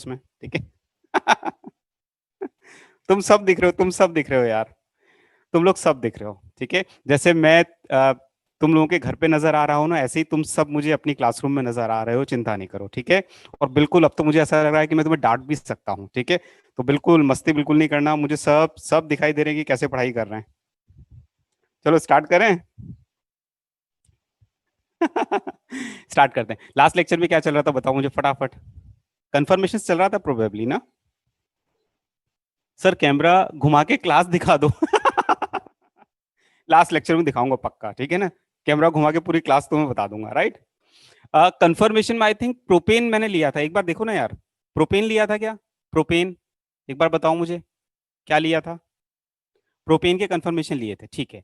उसमें, ठीक है। तुम सब दिख रहे हो, तुम सब दिख रहे हो यार, तुम लोग सब दिख रहे हो, ठीक है। जैसे मैं तुम लोगों के घर पे नजर आ रहा हूं ना, ऐसे ही तुम सब मुझे अपनी क्लासरूम में नजर आ रहे हो, चिंता नहीं करो, ठीक है। और बिल्कुल अब तो मुझे ऐसा लग रहा है कि मैं तुम्हें डांट भी सकता हूँ, ठीक है। तो बिल्कुल मस्ती बिल्कुल नहीं करना, मुझे सब सब दिखाई दे रहे हैं कि कैसे पढ़ाई कर रहे हैं। चलो स्टार्ट करें। स्टार्ट करते हैं। लास्ट लेक्चर में क्या चल रहा था बताओ मुझे फटाफट। कंफर्मेशन चल रहा था प्रोबेबली ना। सर कैमरा घुमा के क्लास दिखा दो। लास्ट लेक्चर में दिखाऊंगा पक्का, ठीक है ना। कैमरा घुमा के पूरी क्लास तुम्हें बता दूंगा, राइट। कंफर्मेशन में आई थिंक प्रोपेन मैंने लिया था, एक बार देखो ना यार। प्रोपेन लिया था क्या? प्रोपेन, एक बार बताओ मुझे, क्या लिया था? प्रोपेन के कंफर्मेशन लिए थे, ठीक है।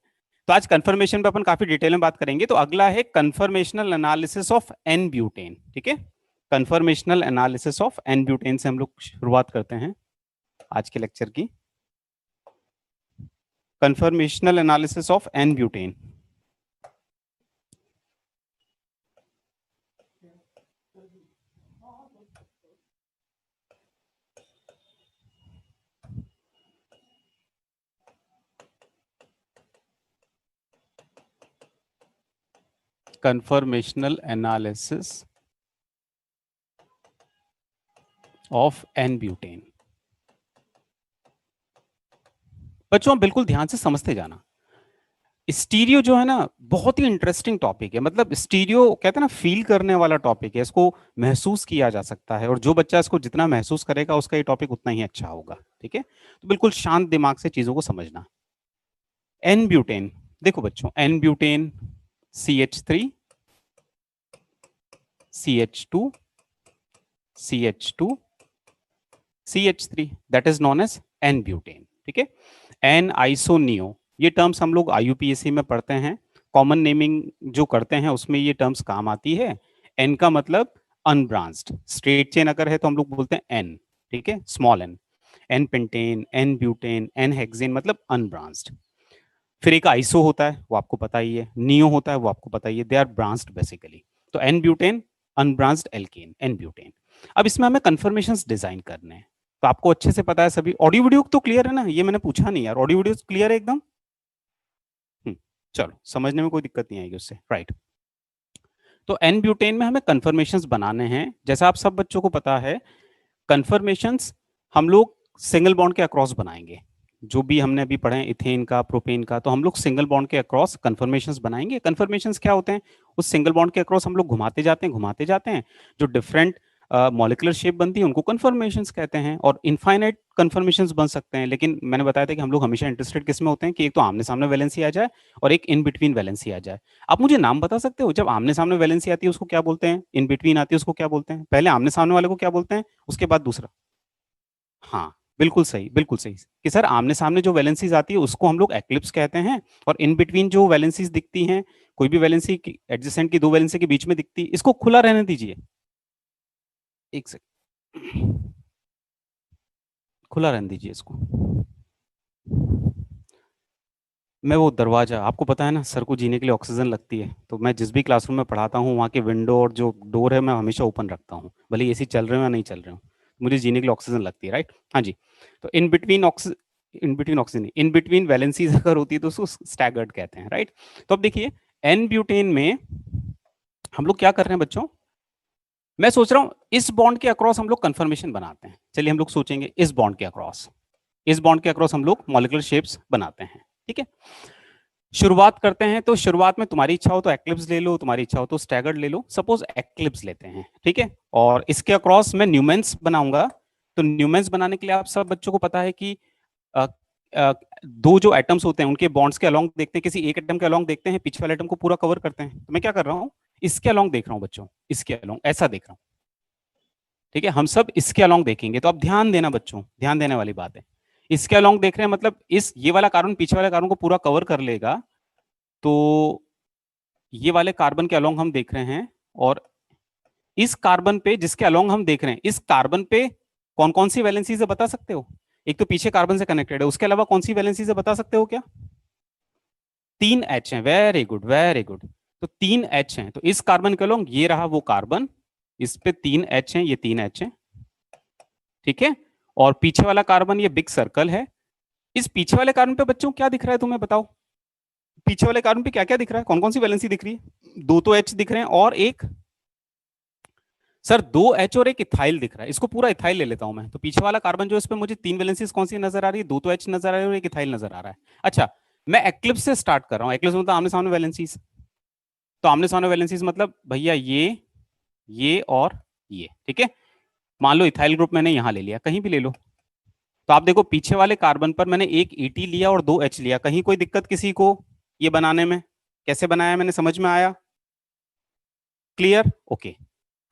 तो आज कंफर्मेशन पे अपन काफी डिटेल में बात करेंगे। तो अगला है conformational analysis of n butane, ठीक है। Conformational analysis of n butane से हम लोग शुरुआत करते हैं आज के लेक्चर की। Conformational analysis of n butane. Conformational analysis of n butane. बच्चों बिल्कुल ध्यान से समझते जाना। स्टीरियो जो है ना, बहुत ही इंटरेस्टिंग टॉपिक है। मतलब स्टीरियो कहते हैं ना, फील करने वाला टॉपिक है, इसको महसूस किया जा सकता है, और जो बच्चा इसको जितना महसूस करेगा उसका ये टॉपिक उतना ही अच्छा होगा, ठीक है। तो बिल्कुल शांत दिमाग से चीजों को समझना। एन ब्यूटेन, देखो बच्चों, n butane CH3 CH2 CH2 CH3, that is known as n butane, ठीक है। एन आइसोनियो, ये टर्म्स हम लोग IUPAC में पढ़ते हैं। कॉमन नेमिंग जो करते हैं उसमें ये टर्म्स काम आती है। एन का मतलब अनब्रांच्ड, स्ट्रेट चेन अगर है तो हम लोग बोलते हैं एन, ठीक है, small n. N pentane, n butane, n hexane मतलब अनब्रांच्ड। फिर एक आइसो होता है, वो आपको पता ही है। नियो होता है, वो आपको पता ही है। They are branched basically. तो n butane, unbranched alkane, n butane. अब इसमें हमें कन्फर्मेशंस डिजाइन करने हैं। तो आपको अच्छे से पता है सभी। ऑडियो वीडियो तो क्लियर है ना? ये मैंने पूछा नहीं यार, ऑडियो वीडियो क्लियर है एकदम? चलो, समझने में कोई दिक्कत नहीं आएगी उससे, राइट। तो एन ब्यूटेन में हमें कन्फर्मेशंस बनाने हैं। जैसा आप सब बच्चों को पता है, कन्फर्मेशंस हम लोग सिंगल बॉन्ड के अक्रॉस बनाएंगे। जो भी हमने अभी पढ़े इथेन का, प्रोपेन का, तो हम लोग सिंगल बॉन्ड के अक्रॉस कन्फर्मेशंस बनाएंगे। कन्फर्मेशंस क्या होते हैं? उस सिंगल बॉन्ड के अक्रॉस हम लोग घुमाते जाते हैं, घुमाते जाते हैं। जो डिफरेंट मॉलिकुलर शेप बनती है उनको कन्फर्मेशंस कहते हैं। और इनफाइनाइट कन्फर्मेशंस बन सकते हैं, लेकिन मैंने बताया था कि हम लोग हमेशा इंटरेस्टेड किस में होते हैं कि एक तो आमने सामने वैलेंसी आ जाए और एक इन बिटवीन वैलेंसी आ जाए। आप मुझे नाम बता सकते हो? जब आमने सामने वैलेंसी आती है उसको क्या बोलते हैं? इन बिटवीन आती है उसको क्या बोलते हैं? पहले आमने सामने वाले को क्या बोलते हैं, उसके बाद दूसरा। हाँ, बिल्कुल सही, बिल्कुल सही कि सर आमने सामने जो वैलेंसीज आती है उसको हम लोग एक्लिप्स कहते हैं। और इन बिटवीन जो वैलेंसीज दिखती हैं, कोई भी वैलेंसी की एडजेसेंट की दो वैलेंसी के बीच में दिखती है, इसको खुला रहने दीजिए। एक सेकंड, खुला रहने दीजिए इसको। मैं वो दरवाजा, आपको पता है ना सर को जीने के लिए ऑक्सीजन लगती है, तो मैं जिस भी क्लासरूम में पढ़ाता हूँ वहाँ के विंडो और जो डोर है मैं हमेशा ओपन रखता हूँ, भले एसी चल रहे हो या नहीं चल रहे हो। मुझे जीने के लिए ऑक्सीजन लगती है, राइट। हाँ जी। तो in between oxygen, in between valencies अगर होती है तो उसको स्टैगर्ड कहते हैं, राइट। तो अब देखिए, एन ब्यूटेन में हम लोग क्या कर रहे हैं बच्चों? मैं सोच रहा हूँ इस बॉन्ड के अक्रॉस हम लोग कंफर्मेशन बनाते हैं। चलिए हम लोग सोचेंगे इस बॉन्ड के अक्रॉस, इस बॉन्ड के अक्रॉस हम लोग मॉलिक्यूलर शेप्स बनाते हैं, ठीक है। शुरुआत करते हैं। तो शुरुआत में तुम्हारी इच्छा हो तो एक्लिप्स ले लो, तुम्हारी इच्छा हो तो स्टैगर्ड ले लो। सपोज एक्लिप्स लेते हैं, ठीक है। और इसके अक्रॉस मैं न्यूमेंस बनाऊंगा। तो न्यूमेंस बनाने के लिए आप सब बच्चों को पता है कि अ, दो जो एटम्स होते हैं उनके बॉन्ड्स के अलोंग देखते हैं, किसी एक एटम के अलोंग देखते हैं, पीछे वाले एटम को पूरा कवर करते हैं। तो मैं क्या कर रहा हूँ, इसके अलोंग देख रहा हूँ बच्चों, इसके अलोंग ऐसा देख रहा हूँ, ठीक है। हम सब इसके अलोंग देखेंगे। तो अब ध्यान देना बच्चों, ध्यान देने वाली बात है। इसके अलोंग देख रहे हैं मतलब इस ये वाला कार्बन पीछे वाले कार्बन को पूरा कवर कर लेगा। तो ये वाले कार्बन के अलोंग हम देख रहे हैं। और इस कार्बन पे जिसके अलोंग हम देख रहे हैं, इस कार्बन पे कौन कौन सी वैलेंसीज है बता सकते हो? एक तो पीछे कार्बन से कनेक्टेड है, उसके अलावा कौन सी वैलेंसीज है बता सकते हो क्या? 3 H हैं, वेरी गुड वेरी गुड। तो 3 H हैं, तो इस कार्बन के अलोंग ये रहा वो कार्बन, इस पे 3 H हैं, ये 3 H हैं। ठीक है, और पीछे वाला कार्बन ये बिग सर्कल है। इस पीछे वाले कार्बन पे बच्चों क्या दिख रहा है तुम्हें बताओ? पीछे वाले कार्बन पे क्या क्या दिख रहा है, कौन कौन सी वैलेंसी दिख रही है? दो तो एच दिख रहे हैं और एक, सर दो एच और एक इथाइल दिख रहा है। इसको पूरा इथाइल ले लेता हूं मैं, तो पीछे वाला कार्बन जो, इस पे मुझे तीन वैलेंसीज कौन सी नजर आ रही है? दो तो एच नजर आ रही है और एक इथाइल नजर आ रहा है। अच्छा, मैं एक्लिप्स से स्टार्ट कर रहा हूँ। एक्लिप्स मतलब आमने सामने वैलेंसीज। तो आमने सामने वैलेंसीज मतलब भैया ये और ये, ठीक है। मान लो इथाइल ग्रुप मैंने यहां ले लिया, कहीं भी ले लो। तो आप देखो पीछे वाले कार्बन पर मैंने एक ईटी लिया और दो एच लिया, कहीं कोई दिक्कत किसी को ये बनाने में? कैसे बनाया मैंने, समझ में आया? Clear, okay.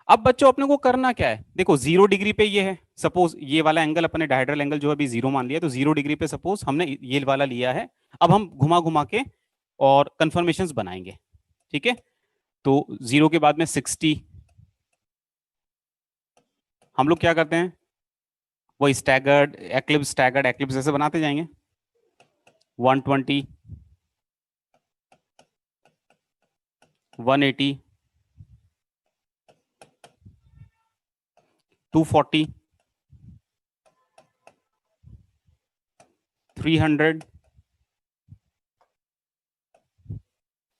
अब बच्चों अपने को करना क्या है, देखो 0 डिग्री पे ये है, सपोज ये वाला एंगल अपने डायहेड्रल एंगल जो अभी 0 मान लिया, तो 0 डिग्री पे सपोज हमने ये वाला लिया है। अब हम घुमा घुमा के और कंफर्मेशन बनाएंगे, ठीक है। तो 0 के बाद में 60, हम लोग क्या करते हैं, वो स्टैगर्ड एक्लिप्स जैसे बनाते जाएंगे। 120, 180, 240, 300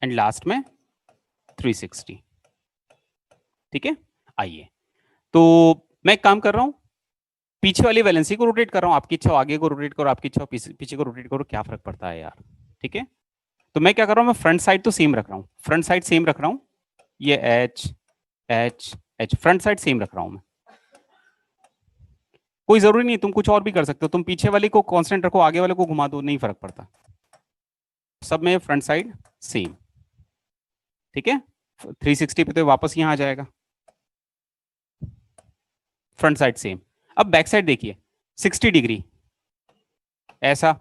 एंड लास्ट में 360, ठीक है। आइए, तो मैं एक काम कर रहा हूं, पीछे वाली वैलेंसी को रोटेट कर रहा हूं। आपकी इच्छा आगे को रोटेट करो, आपकी इच्छा पीछे को रोटेट करो, क्या फर्क पड़ता है यार, ठीक है। तो मैं क्या कर रहा हूं, मैं फ्रंट साइड तो सेम रख रहा हूं, फ्रंट साइड सेम रख रहा हूं। ये H H H, front side same रख रहा हूं मैं। कोई जरूरी नहीं, तुम कुछ और भी कर सकते हो, तुम पीछे वाले को कांस्टेंट रखो, आगे वाले को घुमा दो, नहीं फर्क पड़ता। सब में फ्रंट साइड सेम, ठीक है। 360 पे तो वापस यहां आ जाएगा, फ्रंट साइड सेम। अब बैक साइड देखिए, 60 डिग्री ऐसा,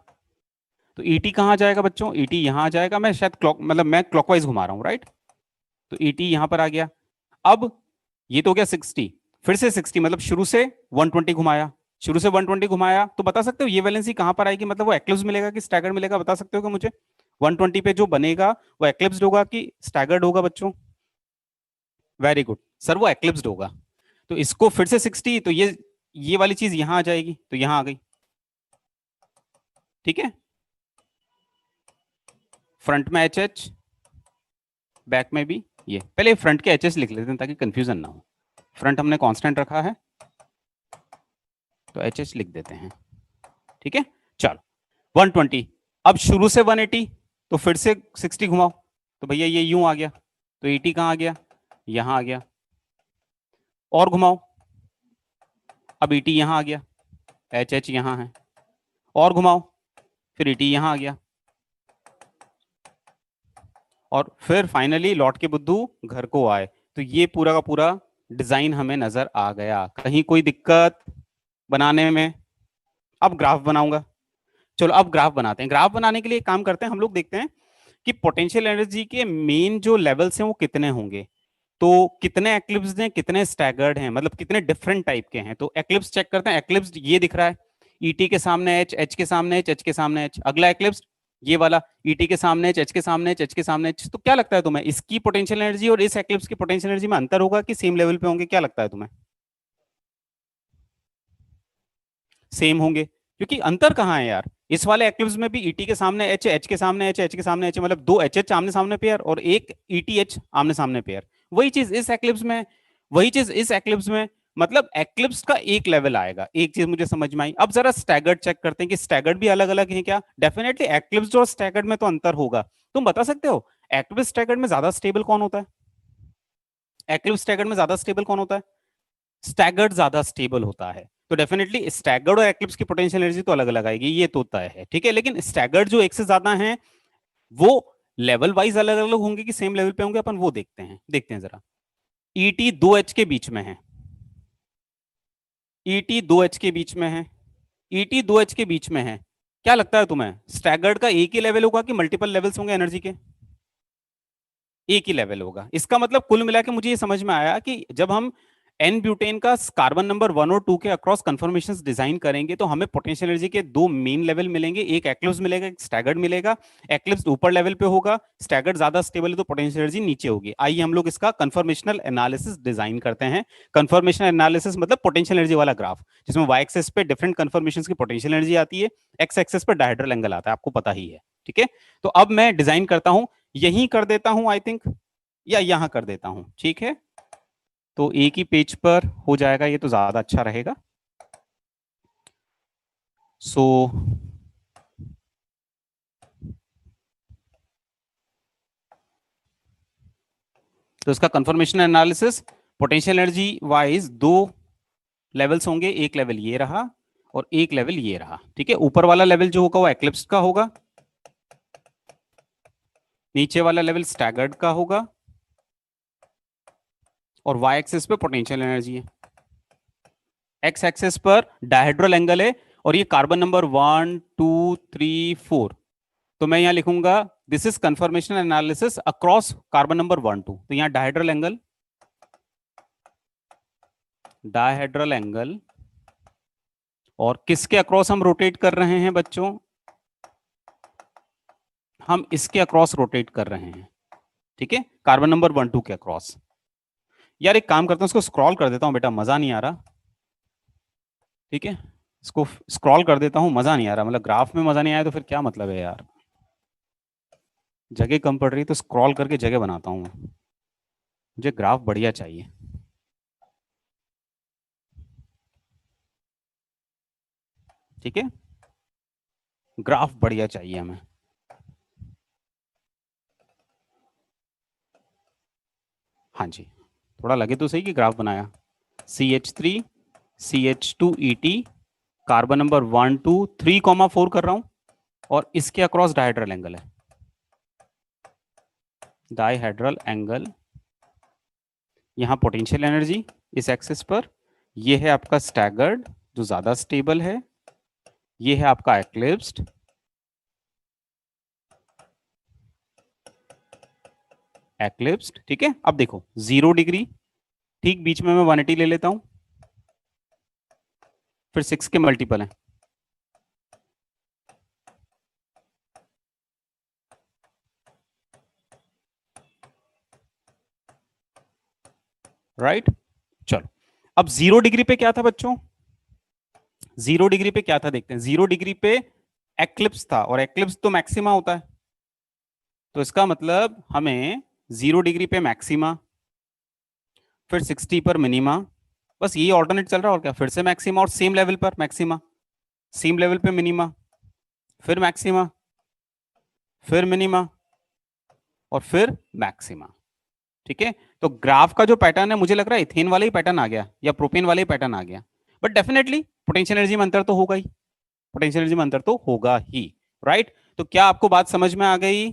तो ईटी कहां जाएगा बच्चों? ईटी यहां आ जाएगा, मैं शायद क्लॉक मतलब मैं क्लॉकवाइज घुमा रहा हूं, राइट। तो ईटी यहां पर आ गया। अब ये तो हो गया 60, फिर से 60 मतलब शुरू से 120 घुमाया, शुरू से 120 घुमाया, तो बता सकते हो ये वैलेंसी कहां पर आएगी, मतलब वो एक्लिप्स मिलेगा कि स्टैगर्ड मिलेगा, बता सकते हो क्या मुझे? 120 पे जो बनेगा वो एक्लिप्स्ड होगा कि स्टैगर्ड होगा बच्चों? वेरी गुड सर, वो एक्लिप्स्ड होगा। तो इसको फिर से 60, तो ये वाली चीज यहां आ जाएगी, तो यहां आ गई, ठीक है। फ्रंट में एच एच, बैक में भी ये, पहले फ्रंट के एच एच लिख लेते हैं ताकि कंफ्यूजन ना हो। फ्रंट हमने कांस्टेंट रखा है तो एच एच लिख देते हैं, ठीक है। चलो 120, अब शुरू से 180, तो फिर से 60 घुमाओ, तो भैया ये यूं आ गया, तो 80 कहां आ गया? यहां आ गया। और घुमाओ, अब 80 यहां आ गया, एच एच यहां है। और घुमाओ, फिर 80 यहां आ गया, और फिर फाइनली लौट के बुद्धू घर को आए। तो ये पूरा का पूरा डिजाइन हमें नजर आ गया, कहीं कोई दिक्कत बनाने में? अब ग्राफ बनाऊंगा, चलो अब ग्राफ बनाते हैं। ग्राफ बनाने के लिए एक काम करते हैं, हम लोग देखते हैं कि पोटेंशियल एनर्जी के मेन जो लेवल्स हैं वो कितने होंगे। तो कितने एक्लिप्स हैं, कितने स्टैगर्ड हैं, मतलब कितने डिफरेंट टाइप के हैं। तो एक्लिप्स चेक करते हैं। एक्लिप्स ये दिख रहा है, ईटी के सामने एच, एच के सामने एच, एच के सामने एच। अगला एक्लिप्स ये वाला, ईटी के सामने एच, एच के सामने एच, एच के सामने एच। तो क्या लगता है तुम्हें, इसकी पोटेंशियल एनर्जी और इस एक्लिप्स की पोटेंशियल एनर्जी में अंतर होगा कि सेम लेवल पे होंगे, क्या लगता है तुम्हें? सेम होंगे, क्योंकि अंतर कहाँ है यार, इस वाले एक्लिप्स में भी ईटी के सामने एच, एच के सामने एच, एच के सामने एच, मतलब दो एच एच आमने सामने पेयर और एक ईटी एच आमने सामने पेयर। वही चीज इस एक्लिप्स में, वही चीज इस एक्लिप्स में, मतलब एक्लिप्स का एक लेवल आएगा। एक चीज मुझे समझ में आई। अब जरा स्टैगर्ड चेक करते हैं कि स्टैगर्ड भी अलग अलग है क्या। डेफिनेटली एक्लिप्स और स्टैगर्ड में तो अंतर होगा। तुम बता सकते हो एक्लिप्स स्टैगर्ड में ज्यादा स्टेबल कौन होता है? एक्लिप्स स्टैगर्ड में ज्यादा स्टेबल कौन होता है? स्टैगर्ड ज्यादा स्टेबल होता है। तो डेफिनेटली स्टैगर्ड और एक्लिप्स की पोटेंशियल एनर्जी तो अलग अलग आएगी, ये तो तय है, ठीक है। लेकिन स्टैगर्ड जो एक से ज्यादा है वो लेवल वाइज अलग अलग होंगे कि सेम लेवल पे होंगे, अपन वो देखते हैं जरा। ईटी दो एच के बीच में है, ईटी दो एच के बीच में है, ईटी दो एच के बीच में है। क्या लगता है तुम्हें, स्टैगर्ड का एक ही लेवल होगा कि मल्टीपल लेवल्स होंगे एनर्जी के? एक ही लेवल होगा। इसका मतलब कुल मिला के मुझे ये समझ में आया कि जब हम एन ब्यूटेन का कार्बन नंबर 1 और 2 के अक्रॉस कंफर्मेशंस डिजाइन करेंगे तो हमें पोटेंशियल एनर्जी के दो मेन लेवल मिलेंगे, एक एक्लिप्स मिलेगा, एक स्टैगर्ड मिलेगा। एक्लिप्स ऊपर लेवल पे होगा, स्टैगर्ड ज्यादा स्टेबल है तो पोटेंशियल एनर्जी नीचे होगी। आइए हम लोग इसका कंफर्मेशनल एनालिसिस डिजाइन करते हैं। कंफर्मेशनल एनालिसिस मतलब पोटेंशियल एनर्जी वाला ग्राफ, जिसमें वाई एक्सेस पे डिफरेंट कंफर्मेशंस की पोटेंशियल एनर्जी आती है, एक्स एक्सेस पे डायहेड्रल एंगल आता है, आपको पता ही है। ठीक है, तो अब मैं डिजाइन करता हूं, यहीं कर देता हूं आई थिंक, या यहां कर देता हूं। ठीक है, तो एक ही पेज पर हो जाएगा, ये तो ज्यादा अच्छा रहेगा। सो तो इसका confirmation analysis potential energy wise दो लेवल्स होंगे, एक लेवल ये रहा और एक लेवल ये रहा। ठीक है, ऊपर वाला लेवल जो होगा वो एक्लिप्स का होगा, नीचे वाला लेवल स्टैगर्ड का होगा, और वाई एक्सिस पे पोटेंशियल एनर्जी है, एक्स एक्सिस पर डायहेड्रल एंगल है, और ये कार्बन नंबर 1 2 3 4। तो मैं यहां लिखूंगा this is confirmation analysis across carbon number 1 2। तो यहां डायहेड्रल एंगल और किसके अक्रॉस हम रोटेट कर रहे हैं बच्चों, हम इसके अक्रॉस रोटेट कर रहे हैं। ठीक है, कार्बन नंबर 1 2 के अक्रॉस। यार एक काम करता हूं, इसको स्क्रॉल कर देता हूं बेटा, मजा नहीं आ रहा। ठीक है, इसको स्क्रॉल कर देता हूं, मजा नहीं आ रहा, मतलब ग्राफ में मजा नहीं आया तो फिर क्या मतलब है यार, जगह कम पड़ रही है तो स्क्रॉल करके जगह बनाता हूं। मुझे ग्राफ बढ़िया चाहिए। ठीक है, ग्राफ बढ़िया चाहिए हमें। हाँ जी, थोड़ा लगे तो सही कि ग्राफ बनाया। CH3 CH2 ET, carbon number 1 2 3 4 कर रहा हूं, और इसके अक्रॉस डायहेड्रल एंगल है, डायहेड्रल एंगल। यहां पोटेंशियल एनर्जी इस एक्सिस पर, यह है आपका स्टैगर्ड जो ज्यादा स्टेबल है, यह है आपका एक्लिप्स्ड, एक्लिप्स्ड। ठीक है, अब देखो 0 डिग्री, ठीक बीच में मैं 180 ले लेता हूं, फिर 6 के मल्टीपल है, राइट। चलो, अब 0 डिग्री पे क्या था बच्चों, 0 डिग्री पे क्या था देखते हैं। 0 डिग्री पे एक्लिप्स था, और एक्लिप्स तो मैक्सिमा होता है, तो इसका मतलब हमें 0 डिग्री पे मैक्सिमा, फिर 60 पर मिनिमा, बस यही ऑल्टरनेट चल रहा है, और क्या, फिर से मैक्सिमा और सेम लेवल पर मैक्सिमा, सेम लेवल पे मिनिमा, फिर मैक्सिमा, फिर मिनिमा, और फिर मैक्सिमा। ठीक है, तो ग्राफ का जो पैटर्न है मुझे लग रहा है इथेन वाला ही पैटर्न आ गया, या प्रोपेन वाला ही पैटर्न आ गया, बट डेफिनेटली पोटेंशियल एनर्जी में अंतर तो होगा ही, पोटेंशियल एनर्जी में अंतर तो होगा ही, राइट। तो क्या आपको बात समझ में आ गई?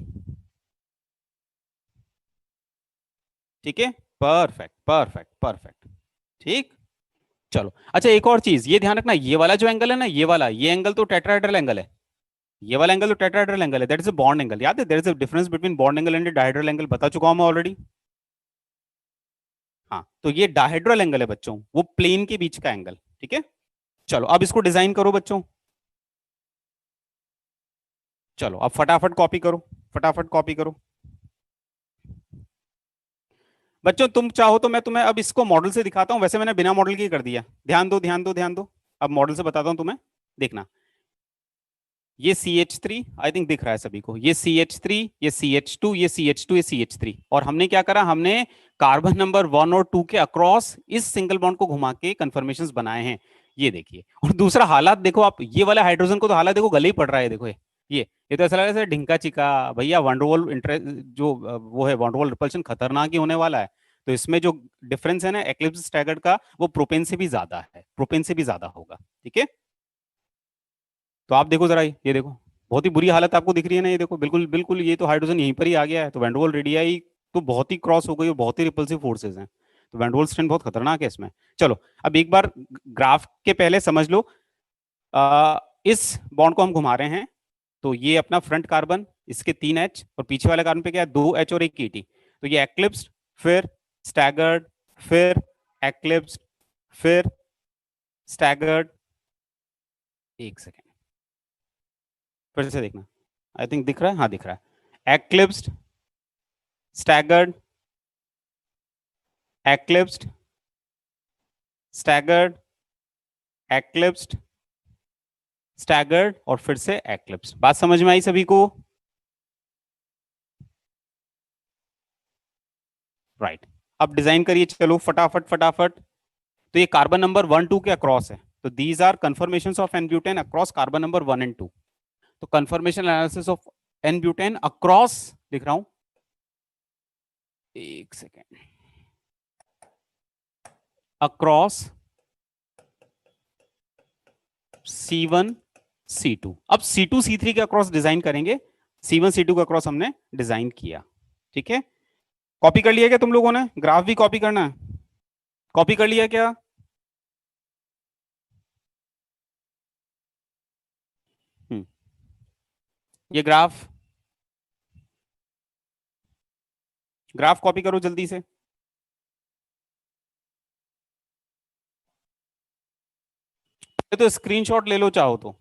ठीक है, परफेक्ट परफेक्ट परफेक्ट। ठीक, चलो अच्छा, एक और चीज ये ध्यान रखना, ये वाला जो एंगल है ना, ये वाला, ये एंगल तो टेट्राहेड्रल एंगल है, ये वाला एंगल तो टेट्राहेड्रल एंगल है, that is a bond angle. याद है, there is a difference between bond angle and dihedral angle, बता चुका हूं मैं ऑलरेडी। हाँ, तो ये डायहेड्रल एंगल है बच्चों, वो प्लेन के बीच का एंगल। ठीक है, चलो अब इसको डिजाइन करो बच्चों, चलो अब फटाफट कॉपी करो, फटाफट कॉपी करो बच्चों। तुम चाहो तो मैं तुम्हें अब इसको मॉडल से दिखाता हूं, वैसे मैंने बिना मॉडल के ही कर दिया, ध्यान दो ध्यान दो ध्यान दो। अब मॉडल से बताता हूं तुम्हें, देखना। ये CH3 आई थिंक दिख रहा है सभी को, ये CH3, ये CH2, ये CH2, ये CH3, और हमने क्या करा, हमने कार्बन नंबर 1 और 2 के अक्रॉस इस सिंगल बॉन्ड को घुमा के कंफर्मेशंस बनाए हैं। ये देखिए, और दूसरा हालात देखो आप, ये वाला हाइड्रोजन को तो हालात देखो गले ही पड़ रहा है, देखो ये तो ऐसा लग रहा है जैसे ढिंका चिका भैया, वंडरवॉल इंटरेस्ट जो वो है, वंडरवॉल रिपल्शन खतरनाक ही होने वाला है। तो इसमें जो डिफरेंस है ना एक्लिप्स स्टैगर्ड का, वो प्रोपेन से भी ज्यादा है, प्रोपेन से भी ज्यादा होगा। ठीक है, तो आप देखो जरा, ये देखो, बहुत ही बुरी हालत आपको दिख रही है ना, ये देखो बिल्कुल बिल्कुल, ये तो हाइड्रोजन यहीं पर ही आ गया है, तो वैंडरवाल रेडियाई तो बहुत ही क्रॉस हो गई और बहुत ही रिपल्सिव फोर्सेज हैं, तो वैंडरवाल स्ट्रेंथ बहुत खतरनाक है इसमें। चलो अब एक बार ग्राफ के पहले समझ लो, इस बॉन्ड को हम घुमा रहे हैं, तो ये अपना फ्रंट कार्बन, इसके 3 H, और पीछे वाले कार्बन पे क्या है, 2 H और 1 ET। तो ये एक्लिप्स, फिर स्टैगर्ड, फिर एक्लिप्स्ड, फिर स्टैगर्ड, एक सेकेंड फिर से देखना, आई थिंक दिख रहा है, हाँ दिख रहा है, एक्लिप्स्ड, स्टैगर्ड, एक्लिप्स्ड, स्टैगर्ड, एक्लिप्स्ड, स्टैगर्ड और फिर से एक्लिप्स। बात समझ में आई सभी को? राइट अब डिजाइन करिए, चलो फटाफट फटाफट। तो ये कार्बन नंबर 1 2 के अक्रॉस है, तो these are conformation of n butane across carbon number 1 and 2। तो conformation analysis of n butane across, लिख रहा हूं, एक सेकेंड, अक्रॉस C1 C2। अब C2 C3 के अक्रॉस डिजाइन करेंगे, C1 C2 के अक्रॉस हमने डिजाइन किया, ठीक है। कॉपी कर लिया क्या तुम लोगों ने? ग्राफ भी कॉपी करना है, कॉपी कर लिया क्या? हम्म ये ग्राफ, ग्राफ कॉपी करो जल्दी से। तो स्क्रीनशॉट ले लो चाहो तो।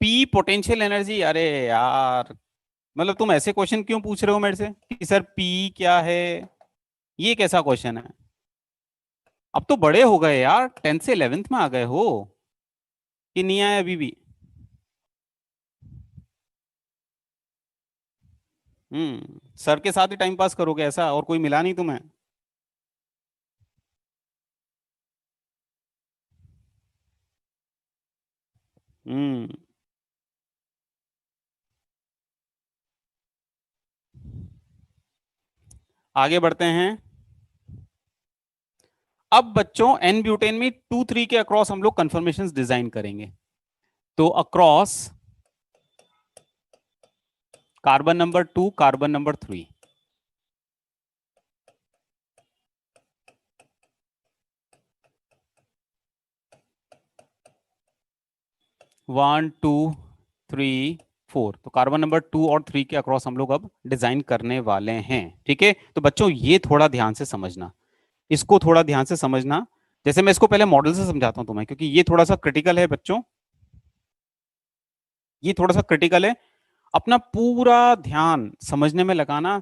पी पोटेंशियल एनर्जी, अरे यार, मतलब तुम ऐसे क्वेश्चन क्यों पूछ रहे हो मेरे से कि सर पी क्या है? ये कैसा क्वेश्चन है? अब तो बड़े हो गए यार, 10th से 11th में आ गए हो कि नहीं आए अभी भी? सर के साथ ही टाइम पास करोगे ऐसा, और कोई मिला नहीं तुम्हें? हम्म आगे बढ़ते हैं। अब बच्चों एन ब्यूटेन में 2 3 के अक्रॉस हम लोग कंफर्मेशन डिजाइन करेंगे। तो across carbon number 2, carbon number 3, 1 2 3 4, तो कार्बन नंबर 2 और 3 के अक्रॉस हम लोग अब डिजाइन करने वाले हैं, ठीक है। तो बच्चों ये थोड़ा ध्यान से समझना, इसको थोड़ा ध्यान से समझना। जैसे मैं इसको पहले मॉडल से समझाता हूं तुम्हें, क्योंकि ये थोड़ा सा क्रिटिकल है बच्चों, ये थोड़ा सा क्रिटिकल है। अपना पूरा ध्यान समझने में लगाना,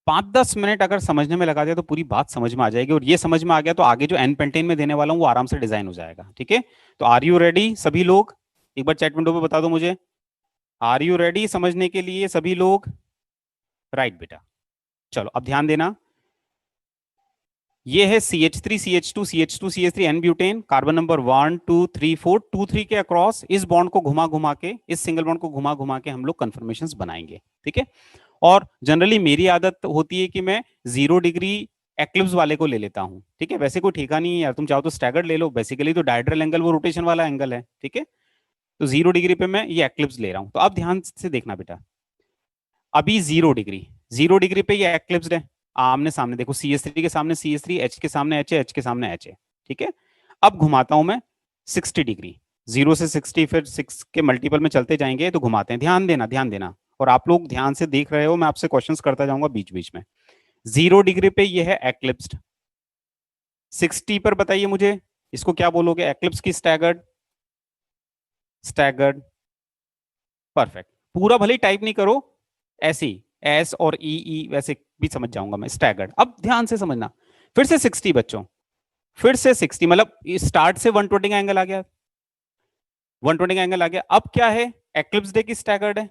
5 10 मिनट अगर समझने में लगा दिया तो पूरी बात समझ में आ जाएगी, और ये समझ में आ गया तो आगे जो एन पेंटेन में देने वाला हूं वो आराम से डिजाइन हो जाएगा, ठीक है। तो आर यू रेडी सभी लोग? एक बार चैट विंडो पे बता दो मुझे, आर यू रेडी समझने के लिए सभी लोग? राइट बेटा, चलो अब ध्यान देना। ये है CH3 CH2 CH2 CH3 N butane, carbon number 1 2 3 4, 2 3 के अक्रॉस इस बॉन्ड को घुमा घुमा के, इस सिंगल बॉन्ड को घुमा घुमा के हम लोग कंफर्मेशन बनाएंगे, ठीक है। और जनरली मेरी आदत होती है कि मैं 0 डिग्री एक्लिप्स वाले को ले लेता हूं, ठीक है। वैसे कोई ठेका नहीं है यार, तुम चाहो तो स्टैगर्ड ले लो, बेसिकली तो डायड्रल एंगल वो रोटेशन वाला एंगल है, ठीक है। तो 0 डिग्री पे मैं ये एक्लिप्स ले रहा हूं, तो अब ध्यान से देखना बेटा। अभी 0 डिग्री, 0 डिग्री पे ये एक्लिप्स्ड है, आमने सामने देखो, CH3 के सामने CH3, एच के सामने एच है, एच के सामने एच है, ठीक है। अब घुमाता हूं मैं 60 डिग्री, 0 से 60, फिर 6 के मल्टीपल में चलते जाएंगे तो घुमाते हैं, ध्यान देना ध्यान देना। और आप लोग ध्यान से देख रहे हो, मैं आपसे क्वेश्चंस करता जाऊंगा बीच बीच में। 0 डिग्री पे ये है एक्लिप्स्ड, 60 पर बताइए मुझे इसको क्या बोलोगे? एक्लिप्स की स्टैगर्ड, स्टैगर्ड, परफेक्ट। पूरा भले ही टाइप नहीं करो, ऐसे ही एस और ई ई वैसे भी समझ जाऊंगा मैं, स्टैगर्ड। अब ध्यान से समझना, फिर से 60 बच्चों, फिर से 60, मतलब स्टार्ट से 120 का एंगल आ गया, 120 का एंगल आ गया। अब क्या है? एक्लिप्स डे की स्टैगर्ड है,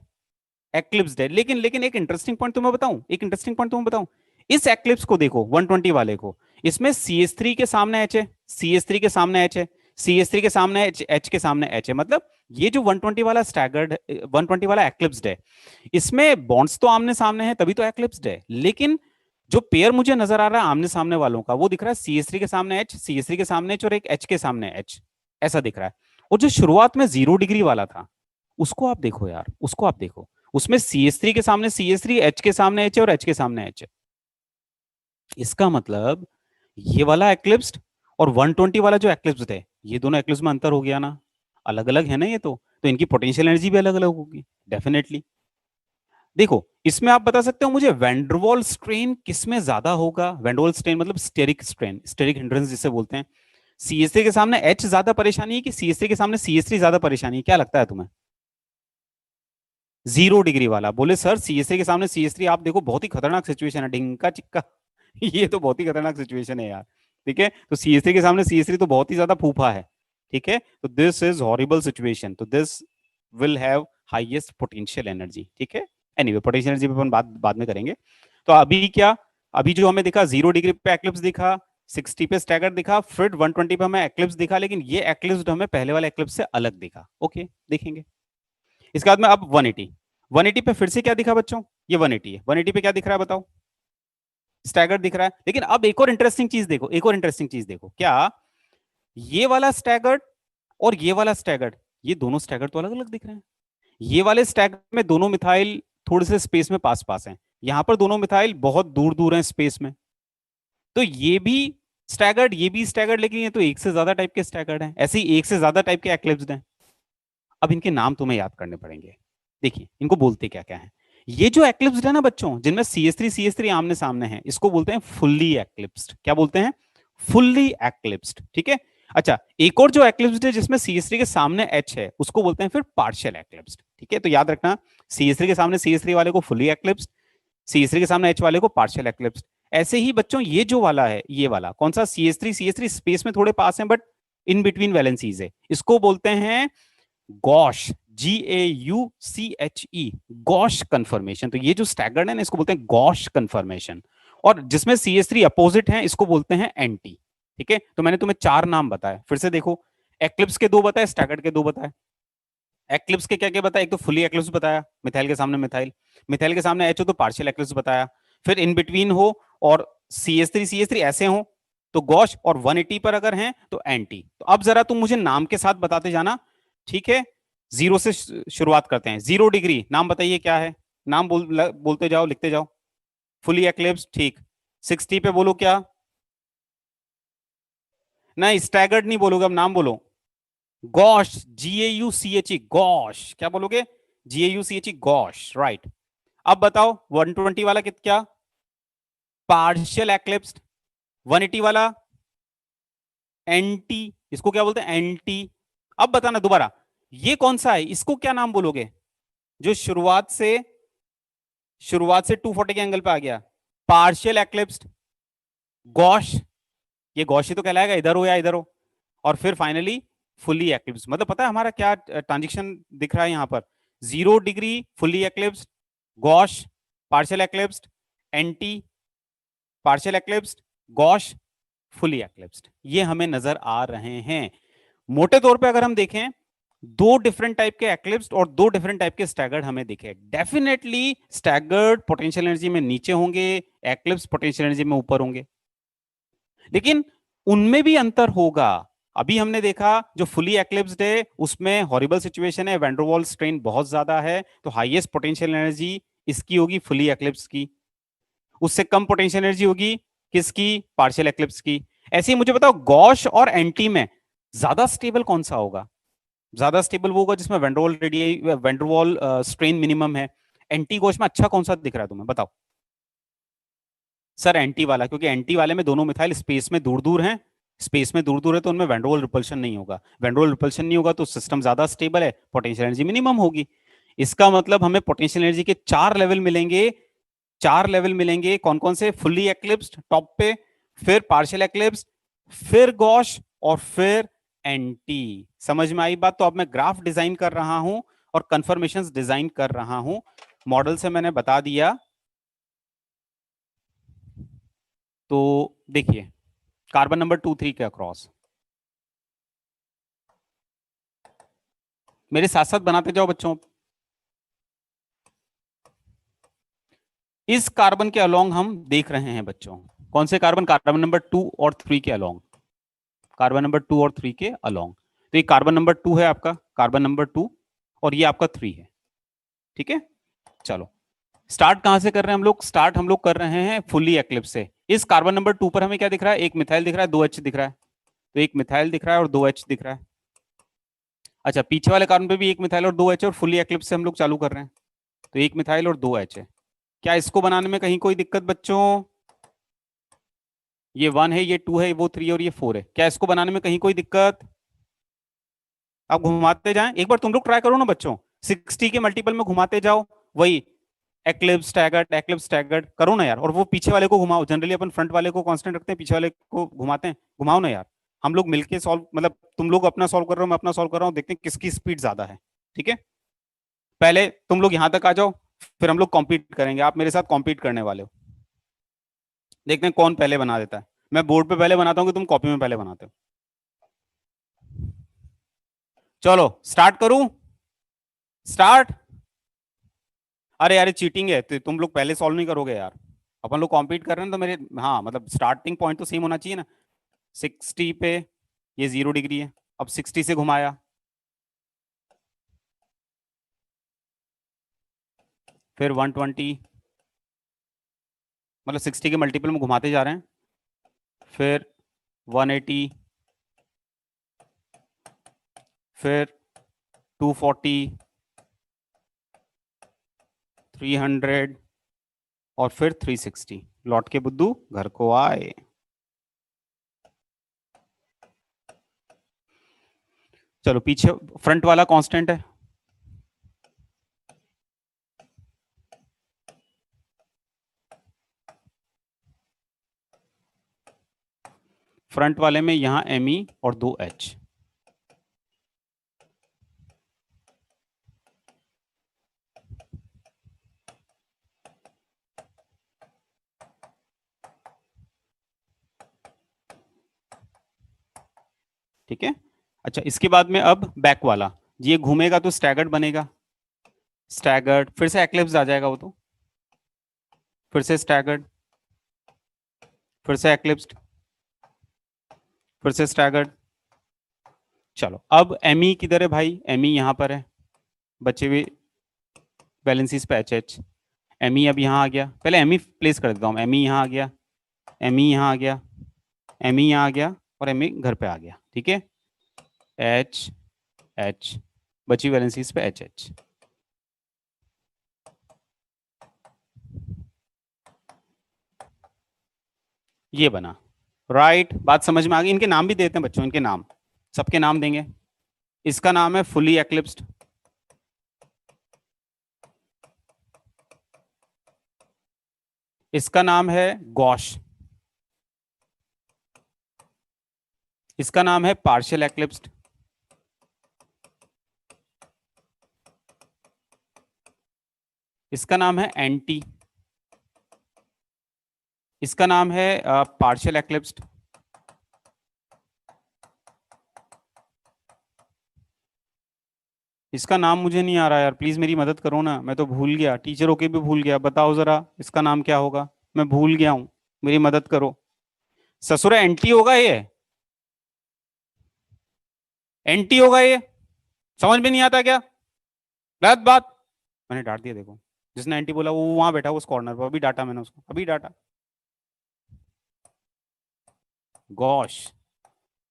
एक्लिप्स डे। लेकिन लेकिन एक इंटरेस्टिंग पॉइंट तुम्हें बताऊं, एक इंटरेस्टिंग पॉइंट तुम्हें बताऊं, इस एक्लिप्स को देखो 120 वाले को, इसमें CH3 के सामने एच है, CH3 के सामने एच है, CH3 के सामने एच, एच के सामने एच है, मतलब ये जो 120 वाला स्टैगर्ड, 120 वाला एक्लिप्स्ड है, इसमें बॉन्ड्स तो आमने सामने है तभी तो एक्लिप्स्ड है। लेकिन जो पेयर मुझे नजर आ रहा है आमने सामने वालों का, वो दिख रहा है CH3 के सामने एच, CH3 के सामने एच और एक एच के सामने एच, ऐसा दिख रहा है। और जो शुरुआत में 0 डिग्री वाला था, उसको आप देखो यार, उसको आप देखो, उसमें CH3 के सामने CH3, एच के सामने एच है और एच के सामने एच है। इसका मतलब ये वाला एक्लिप्स्ड और 120 वाला जो एक्लिप्स्ड है, ये दोनों एक्लिप्स में अंतर हो गया ना, अलग अलग है ना ये तो इनकी पोटेंशियल एनर्जी भी अलग अलग होगी डेफिनेटली। देखो इसमें आप बता सकते हो मुझे वैंडरवॉल स्ट्रेन किस में ज्यादा होगा? वैंडरवॉल स्ट्रेन मतलब स्टेरिक स्ट्रेन, स्टेरिक हिंड्रेंस जिसे बोलते हैं। सीएसए के सामने एच ज्यादा परेशानी है कि सीएसए के सामने सीएस3 ज्यादा परेशानी है, क्या लगता है तुम्हें? 0 डिग्री वाला बोले सर सीएसए के सामने सीएस3, आप देखो बहुत ही खतरनाक सिचुएशन है, ढिंका चिक्का। ये तो बहुत ही खतरनाक सिचुएशन है यार। ठीक है, तो सीएसए के सामने सीएस3 तो बहुत ही ज्यादा फूफा है। ठीक है, तो दिस इज हॉरिबल सिचुएशन, तो this will have highest potential energy. ठीक है, एनीवे पोटेंशियल एनर्जी पे अपन बात बाद में करेंगे। तो अभी क्या, अभी जो हमें दिखा 0 डिग्री पे एक्लिप्स दिखा, 60 पे स्टैगर दिखा, फिर 120 पे हमें एक्लिप्स दिखा, लेकिन ये एक्लिप्स हमें पहले वाले एक्लिप्स से अलग दिखा। ओके, देखेंगे। इसके बाद में अब 180, 180 पे फिर से क्या दिखा बच्चों? ये 180 है, 180 पे क्या दिख रहा है बताओ? स्टैगर दिख रहा है। लेकिन अब एक और इंटरेस्टिंग चीज देखो, एक और इंटरेस्टिंग चीज देखो, क्या ये वाला स्टैगर्ड और ये वाला स्टैगर्ड, ये दोनों स्टैगर्ड तो अलग अलग दिख रहे हैं। ये वाले स्टैगर्ड में दोनों मिथाइल थोड़े से स्पेस में पास पास हैं, यहां पर दोनों मिथाइल बहुत दूर दूर हैं स्पेस में। तो ये भी स्टैगर्ड, ये भी स्टैगर्ड, लेकिन ये तो एक से ज्यादा टाइप के स्टैगर्ड हैं, ऐसे ही एक से ज्यादा टाइप के एक्लिप्स हैं। अब इनके नाम तुम्हें याद करने पड़ेंगे। देखिए इनको बोलते क्या क्या है। ये जो एक्लिप्स्ड है ना बच्चों, जिनमें सीएस3 आमने सामने हैं, इसको बोलते हैं फुल्ली एक्लिप्स्ड। क्या बोलते हैं? फुल्ली एक्लिप्स्ड। ठीक है, अच्छा एक और जो एक्लिप्स्ड है जिसमें सीएस3 के सामने एच है, उसको बोलते हैं फिर पार्शियल एक्लिप्स्ड। ठीक है, तो याद रखना, सीएस3 के सामने सीएस3 वाले को फुल्ली एक्लिप्स्ड, सीएस3 के सामने एच वाले को पार्शियल एक्लिप्स्ड। ऐसे ही बच्चों ये जो वाला है, ये वाला कौन सा, सीएस3 स्पेस में थोड़े पास है बट इन बिटवीन वैलेंसीज है, इसको बोलते हैं गॉश, GAUCHE, गॉश कंफर्मेशन। तो ये जो स्टैगर्ड है ना, इसको बोलते हैं गॉश कंफर्मेशन। और जिसमें सीएस3 अपोजिट है, इसको बोलते हैं एंटी। ठीक है, तो मैंने तुम्हें 4 नाम बताए, फिर से देखो। एक्लिप्स के 2 बताए, स्टैगर्ड के 2 बताए। एक्लिप्स के क्या क्या बताया? एक तो फुली एक्लिप्स बताया, मिथाइल के सामने मिथाइल, मिथाइल के सामने एच हो तो पार्शियल एक्लिप्स बताया, फिर इन बिटवीन हो और CH3 ऐसे हो तो गॉश, और 180 पर अगर हैं तो एंटी। तो अब जरा तुम मुझे नाम के साथ बताते जाना। ठीक है, 0 से शुरुआत करते हैं। 0 डिग्री नाम बताइए क्या है? नाम बोलते जाओ, लिखते जाओ। फुली एक्लिप्स, ठीक। 60 पे बोलो क्या? नहीं स्टैगर्ड नहीं बोलोगे, अब नाम बोलो। Gosh, GAUCHE, gosh. क्या बोलोगे? GAUCHE, gosh, right. अब बताओ 120 वाला क्या? पार्शियल एक्लिप्स्ड। 180 वाला एंटी, इसको क्या बोलते हैं? एंटी। अब बताना दोबारा, ये कौन सा है, इसको क्या नाम बोलोगे? जो शुरुआत से 240 के एंगल पे आ गया, पार्शियल एक्लिप्स्ड, गॉश। ये गॉश ही तो कहलाएगा, इधर हो या इधर हो। और फिर फाइनली फुल्ली एक्लिप्स। मतलब पता है हमारा क्या ट्रांजिशन दिख रहा है यहां पर? 0 degree fully eclipse, gauche partial eclipse, anti partial eclipse, gauche fully eclipsed, ये हमें नजर आ रहे हैं। मोटे तौर पे अगर हम देखें, 2 डिफरेंट टाइप के एक्लिप्स्ड और 2 डिफरेंट टाइप के स्टैगर्ड हमें दिखे। डेफिनेटली स्टैगर्ड पोटेंशियल एनर्जी में नीचे होंगे, एक्लिप्स पोटेंशियल एनर्जी में ऊपर होंगे, लेकिन उनमें भी अंतर होगा। अभी हमने देखा जो फुली एक्लिप्स्ड है उसमें हॉरिबल सिचुएशन है, वैंडरवॉल स्ट्रेन बहुत ज्यादा है, तो हाईएस्ट पोटेंशियल एनर्जी इसकी होगी फुली एक्लिप्स की। उससे कम पोटेंशियल एनर्जी होगी किसकी? पार्शियल एक्लिप्स की। ऐसे ही मुझे बताओ गॉश और एंटी में ज्यादा स्टेबल कौन सा होगा? ज्यादा स्टेबल वो होगा जिसमें वैंडरवॉल स्ट्रेन मिनिमम है। एंटी गॉश में अच्छा कौन सा दिख रहा है तुम्हें, बताओ? सर एंटी वाला, क्योंकि एंटी वाले में दोनों मिथाइल स्पेस में दूर दूर हैं, स्पेस में दूर दूर है तो उनमें वैंडरवॉल रिपल्शन नहीं होगा, वैंडरवॉल रिपल्शन नहीं होगा तो सिस्टम ज्यादा स्टेबल है, पोटेंशियल एनर्जी मिनिमम होगी। इसका मतलब हमें पोटेंशियल एनर्जी के 4 लेवल मिलेंगे। 4 लेवल मिलेंगे, कौन कौन से? फुल्ली एक्लिप्स्ड टॉप पे, फिर पार्शियल एक्लिप्स्ड, फिर गॉश, और फिर एंटी। समझ में आई बात? तो अब मैं ग्राफ डिजाइन कर रहा हूं और कंफर्मेशंस डिजाइन कर रहा हूं। मॉडल से मैंने बता दिया। तो देखिए कार्बन नंबर 2 3 के अक्रॉस, मेरे साथ साथ बनाते जाओ बच्चों। इस कार्बन के अलोंग हम देख रहे हैं बच्चों, कौन से कार्बन? कार्बन नंबर 2 और 3 के अलोंग, कार्बन नंबर 2 और 3 के अलोंग। तो ये कार्बन नंबर 2 है आपका, कार्बन नंबर 2, और ये आपका 3 है। ठीक है, चलो स्टार्ट कहां से कर रहे हैं हम लोग? स्टार्ट हम लोग कर रहे हैं फुल्ली एक्लिप्स से। इस कार्बन नंबर 2 पर हमें क्या दिख रहा है? एक मिथाइल दिख रहा है, 2 H दिख रहा है, तो एक मिथाइल दिख रहा है और 2 H दिख रहा है। अच्छा पीछे वाले कार्बन पे भी एक मिथाइल और 2 H, और फुल्ली एक्लिप्स से हम लोग चालू कर रहे हैं। तो एक मिथाइल और दो एच है। क्या इसको बनाने में कहीं कोई दिक्कत बच्चों? ये 1 है, ये 2 है, वो 3 और ये 4 है। क्या इसको बनाने में कहीं कोई दिक्कत? आप घुमाते जाएं, एक बार तुम लोग ट्राई करो ना बच्चों, 60 के मल्टीपल में घुमाते जाओ, वही एक्लिप्स स्टैगर्ड, एक्लिप्स स्टैगर्ड करो ना यार। और वो पीछे वाले को घुमाओ, जनरली अपन फ्रंट वाले को कांस्टेंट रखते हैं, पीछे वाले को घुमाते हैं। घुमाओ ना यार, हम लोग मिलके सॉल्व, मतलब तुम लोग अपना सॉल्व कर रहे हो, मैं अपना सॉल्व कर रहा हूँ, देखते हैं किसकी स्पीड ज्यादा है। ठीक है, पहले तुम लोग यहां तक आ जाओ, फिर हम लोग कॉम्पीट करेंगे। आप मेरे साथ कॉम्पीट करने वाले हो, देखते हैं कौन पहले बना देता है। मैं बोर्ड पे पहले बनाता हूँ कि तुम कॉपी में पहले बनाते हो। चलो स्टार्ट करूं? स्टार्ट। अरे यार चीटिंग है, तो तुम लोग पहले सॉल्व नहीं करोगे यार। अपन लोग कॉम्पीट कर रहे हैं तो मेरे, हाँ मतलब स्टार्टिंग पॉइंट तो सेम होना चाहिए ना। 60 पे ये 0 डिग्री है, अब 60 से घुमाया, फिर 120, मतलब 60 के मल्टीपल में घुमाते जा रहे हैं, फिर 180, फिर 240, 300 और फिर 360। लौट के बुद्धू घर को आए। चलो पीछे फ्रंट वाला कांस्टेंट है, फ्रंट वाले में यहां एम और दो एच। ठीक है, अच्छा इसके बाद में अब बैक वाला, ये घूमेगा तो स्टैगर्ड बनेगा, स्टैगर्ड फिर से एक्लिप्स आ जाएगा वो तो, फिर से स्टैगर्ड, फिर से एक्लिप्स्ड, फिर से स्टैगर्ड। चलो अब एम किधर है भाई? एम यहाँ पर है, बचे हुए वैलेंसीज पे एच एच। एम अब यहाँ आ गया, पहले एम प्लेस कर देता हूँ। एम यहाँ आ गया, एम यहाँ आ गया, एम यहाँ आ गया और एम घर पे आ गया। ठीक है, एच एच, बची वैलेंसीज पे एच एच। ये बना, राइट बात समझ में आ गई। इनके नाम भी देते हैं बच्चों, इनके नाम, सबके नाम देंगे। इसका नाम है फुली एक्लिप्स्ड, इसका नाम है गॉश, इसका नाम है पार्शियल एक्लिप्स्ड, इसका नाम है एंटी, इसका नाम है पार्शियल एक्लिप्स्ड, इसका नाम मुझे नहीं आ रहा यार, प्लीज मेरी मदद करो ना, मैं तो भूल गया, टीचर होके भी भूल गया। बताओ जरा इसका नाम क्या होगा, मैं भूल गया हूं, मेरी मदद करो। ससुरा एंटी होगा ये, एंटी होगा ये, समझ में नहीं आता क्या? गलत बात, मैंने डांट दिया देखो। जिसने एंटी बोला वो वहां बैठा उस कॉर्नर पर, अभी डांटा मैंने उसको, अभी डांटा। गॉश,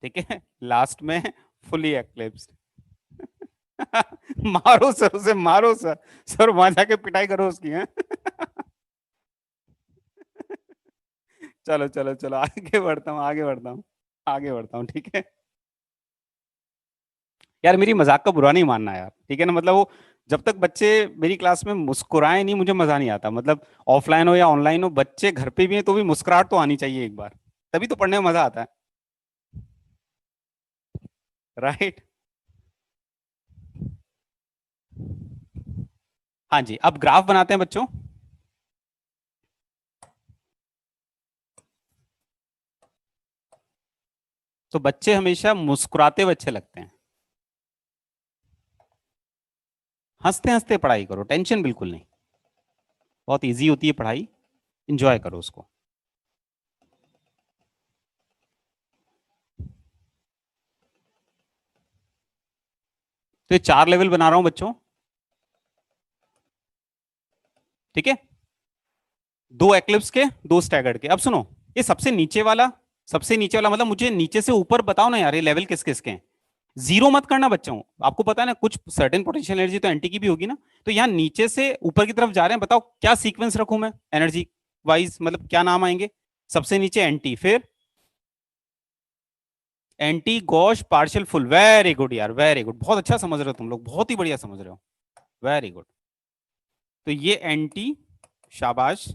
ठीक है, लास्ट में फुली एक्लिप्स्ड। मारो सर उसे, मारो सर, सर वहां जाके पिटाई करो उसकी है। चलो चलो चलो आगे बढ़ता हूँ, आगे बढ़ता हूँ, आगे बढ़ता हूँ। ठीक है यार, मेरी मजाक का बुरा नहीं मानना यार, ठीक है ना, मतलब वो जब तक बच्चे मेरी क्लास में मुस्कुराए नहीं मुझे मजा नहीं आता। मतलब ऑफलाइन हो या ऑनलाइन हो, बच्चे घर पे भी हैं तो भी मुस्कुराहट तो आनी चाहिए एक बार, तभी तो पढ़ने में मजा आता है। राइट, हाँ जी, अब ग्राफ बनाते हैं बच्चों। तो बच्चे हमेशा मुस्कुराते हुए अच्छे लगते हैं, हंसते हंसते पढ़ाई करो, टेंशन बिल्कुल नहीं, बहुत इजी होती है पढ़ाई, इंजॉय करो उसको। तो ये 4 लेवल बना रहा हूं बच्चों, ठीक है, दो एक्लिप्स के, दो स्टैगर्ड के। अब सुनो, ये सबसे नीचे वाला, सबसे नीचे वाला मतलब मुझे नीचे से ऊपर बताओ ना यार, ये लेवल किस किस के हैं? जीरो मत करना बच्चों, आपको पता है ना कुछ सर्टेन पोटेंशियल एनर्जी तो एंटी की भी होगी ना। तो यहाँ नीचे से ऊपर की तरफ जा रहे हैं, बताओ क्या सीक्वेंस रखूं मैं एनर्जी वाइज, मतलब क्या नाम आएंगे। सबसे नीचे एंटी, फिर anti gosh partial full. Very good यार, वेरी गुड, बहुत अच्छा समझ रहे हो तुम लोग, बहुत ही बढ़िया समझ रहे हो, वेरी गुड। तो ये एंटी, शाबाश।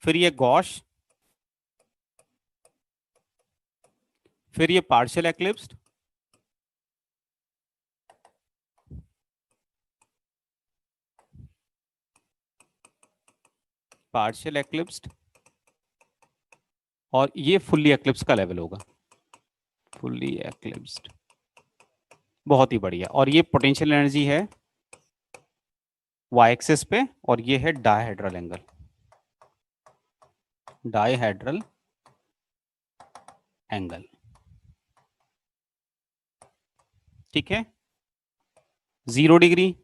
फिर ये गॉश, फिर ये पार्शियल एक्लिप्स्ड, पार्शियल एक्लिप्स्ड, और ये फुल्ली एक्लिप्स का लेवल होगा, फुल्ली एक्लिप्स्ड। बहुत ही बढ़िया। और ये पोटेंशियल एनर्जी है वाई एक्सिस पे, और ये है डायहेड्रल एंगल, डायहेड्रल एंगल, ठीक है। 0 डिग्री,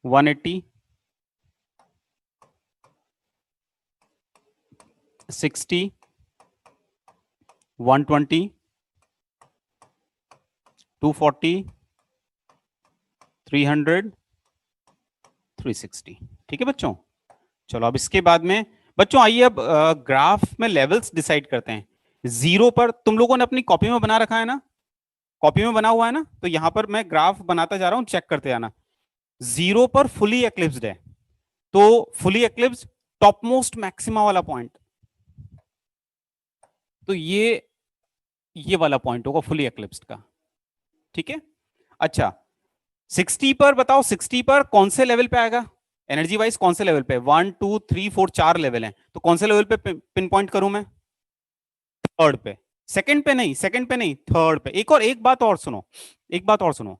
180, 60, 120, 240, 300, 360, ठीक है बच्चों। चलो अब इसके बाद में बच्चों आइए अब ग्राफ में लेवल्स डिसाइड करते हैं। जीरो पर तुम लोगों ने अपनी कॉपी में बना रखा है ना, कॉपी में बना हुआ है ना, तो यहां पर मैं ग्राफ बनाता जा रहा हूं, चेक करते आना। जीरो पर फुली एक्लिप्स्ड है, तो फुली एक्लिप्स्ड टॉप मोस्ट मैक्सिमा वाला पॉइंट, तो ये वाला पॉइंट होगा फुली एक्लिप्स्ड का, ठीक है। अच्छा 60 पर बताओ, 60 पर कौन से लेवल पे आएगा एनर्जी वाइज, कौन से लेवल पे, 1 2 3 4 4 लेवल हैं, तो कौन से लेवल पे पिन पॉइंट करूं मैं, थर्ड पे। सेकंड पे नहीं, सेकंड पे नहीं, थर्ड पे। एक और एक बात और सुनो, एक बात और सुनो,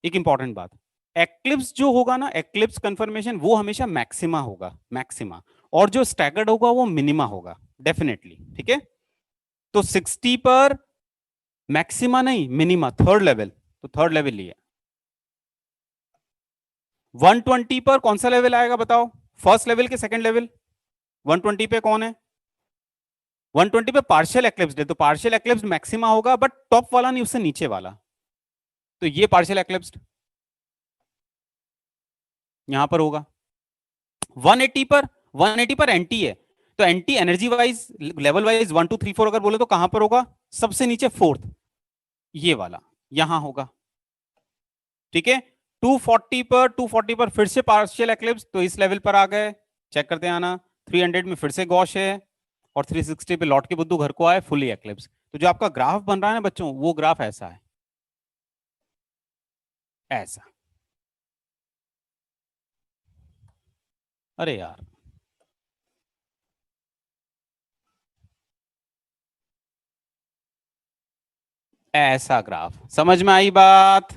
एक इंपॉर्टेंट बात। एक्लिप्स जो होगा ना, एक्लिप्स कंफर्मेशन वो हमेशा मैक्सिमा होगा, मैक्सिमा, और जो स्टैगर्ड होगा वो मिनिमा होगा, डेफिनेटली, ठीक है। तो 60 पर मैक्सिमा नहीं, मिनिमा, थर्ड लेवल, तो थर्ड लेवल लिया। 120 पर कौन सा लेवल आएगा बताओ, फर्स्ट लेवल के सेकंड लेवल, 120 पे कौन है, 120 पे पार्शियल एक्लिप्स है, तो पार्शियल एक्लिप्स मैक्सिमा होगा, बट टॉप वाला नहीं, उससे नीचे वाला, तो ये पार्शियल एक्लिप्स यहां पर होगा। 180 पर, 180 पर एंटी है, तो anti energy wise level wise 1 2 3 4 अगर बोले तो कहां पर होगा, सबसे नीचे फोर्थ, ये वाला यहां होगा, ठीक है। 240 पर, 240 पर फिर से पार्शियल एक्लिप्स, तो इस लेवल पर आ गए, चेक करते आना। 300 में फिर से गॉश है, और 360 पे लौट के बुद्धू घर को आए, फुली एक्लिप्स। तो जो आपका ग्राफ बन रहा है ना बच्चों, वो ग्राफ ऐसा है, ऐसा। अरे यार, ऐसा ग्राफ, समझ में आई बात,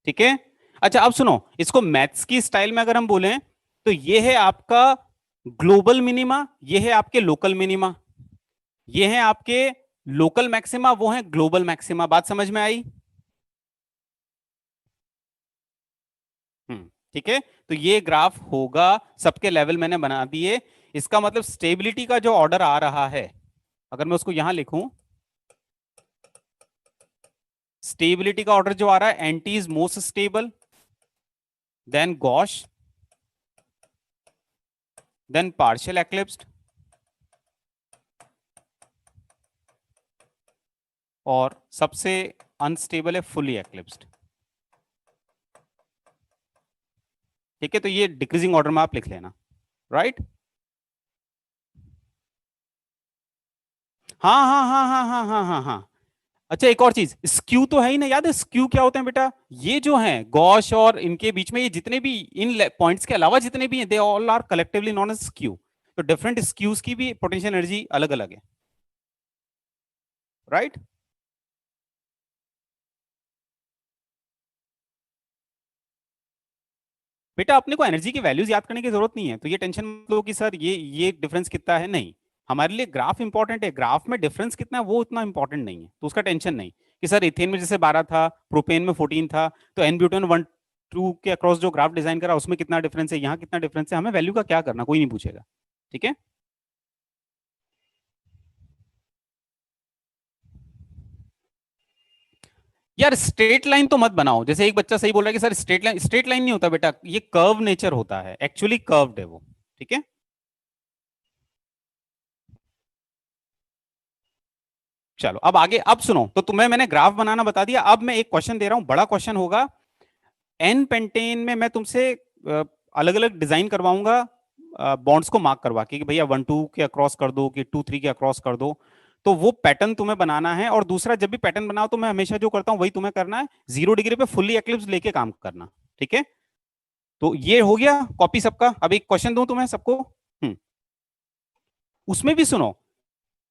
ठीक है। अच्छा अब सुनो, इसको मैथ्स की स्टाइल में अगर हम बोलें, तो ये है आपका ग्लोबल मिनिमा, ये है आपके लोकल मिनिमा, ये है आपके लोकल मैक्सिमा, वो है ग्लोबल मैक्सिमा। बात समझ में आई। ठीक है। तो ये ग्राफ होगा, सबके लेवल मैंने बना दिए। इसका मतलब स्टेबिलिटी का जो ऑर्डर आ रहा है, अगर मैं उसको यहां लिखूं, स्टेबिलिटी का ऑर्डर जो आ रहा है, anti is most stable, then gauche, then partial eclipsed, और सबसे अनस्टेबल है फुली एक्लिप्स्ड, ठीक है। तो ये डिक्रीजिंग ऑर्डर में आप लिख लेना, राइट। हाँ हाँ हाँ हाँ हाँ हाँ हाँ हाँ। अच्छा एक और चीज, स्क्यू तो है ही ना, याद है स्क्यू क्या होते हैं बेटा, ये जो है गॉश और इनके बीच में ये जितने भी इन पॉइंट्स के अलावा जितने भी हैं, they all are collectively known as skew. तो डिफरेंट स्क्यूज की भी पोटेंशियल एनर्जी अलग अलग है, राइट। बेटा अपने को एनर्जी की वैल्यूज याद करने की जरूरत नहीं है, तो ये टेंशन मत लो कि सर ये डिफरेंस कितना है, नहीं। हमारे लिए ग्राफ इंपॉर्टेंट है, ग्राफ में डिफरेंस कितना है वो उतना इंपॉर्टेंट नहीं है, तो उसका टेंशन नहीं कि सर इथेन में जैसे 12 था, प्रोपेन में 14 था, तो एन ब्यूटेन 1 2 के अक्रॉस जो ग्राफ डिजाइन करा उसमें कितना डिफरेंस है, यहाँ कितना डिफरेंस है, हमें वैल्यू का क्या करना, कोई नहीं पूछेगा, ठीक है। यार स्ट्रेट लाइन तो मत बनाओ, जैसे एक बच्चा सही बोल रहा है कि सर स्ट्रेट लाइन नहीं होता बेटा, ये कर्व नेचर होता है, एक्चुअली कर्व्ड है वो। ठीक है, चलो अब आगे, अब सुनो, तो तुम्हें मैंने ग्राफ बनाना बता दिया, अब मैं एक क्वेश्चन दे रहा हूं, बड़ा क्वेश्चन होगा। एन पेंटेन में मैं तुमसे अलग अलग डिजाइन करवाऊंगा, बॉन्ड्स को मार्क करवा के कि भैया 1 2 के अक्रॉस कर दो कि 2 3 के अक्रॉस कर दो। तो वो पैटर्न तुम्हें बनाना है, और दूसरा जब भी पैटर्न बनाओ तो मैं हमेशा जो करता हूँ वही तुम्हें करना है, 0 डिग्री पे फुल्ली एक्लिप्स लेके काम करना। ठीक है, तो ये हो गया कॉपी सबका। अब एक क्वेश्चन दूं तुम्हें सबको। उसमें भी सुनो,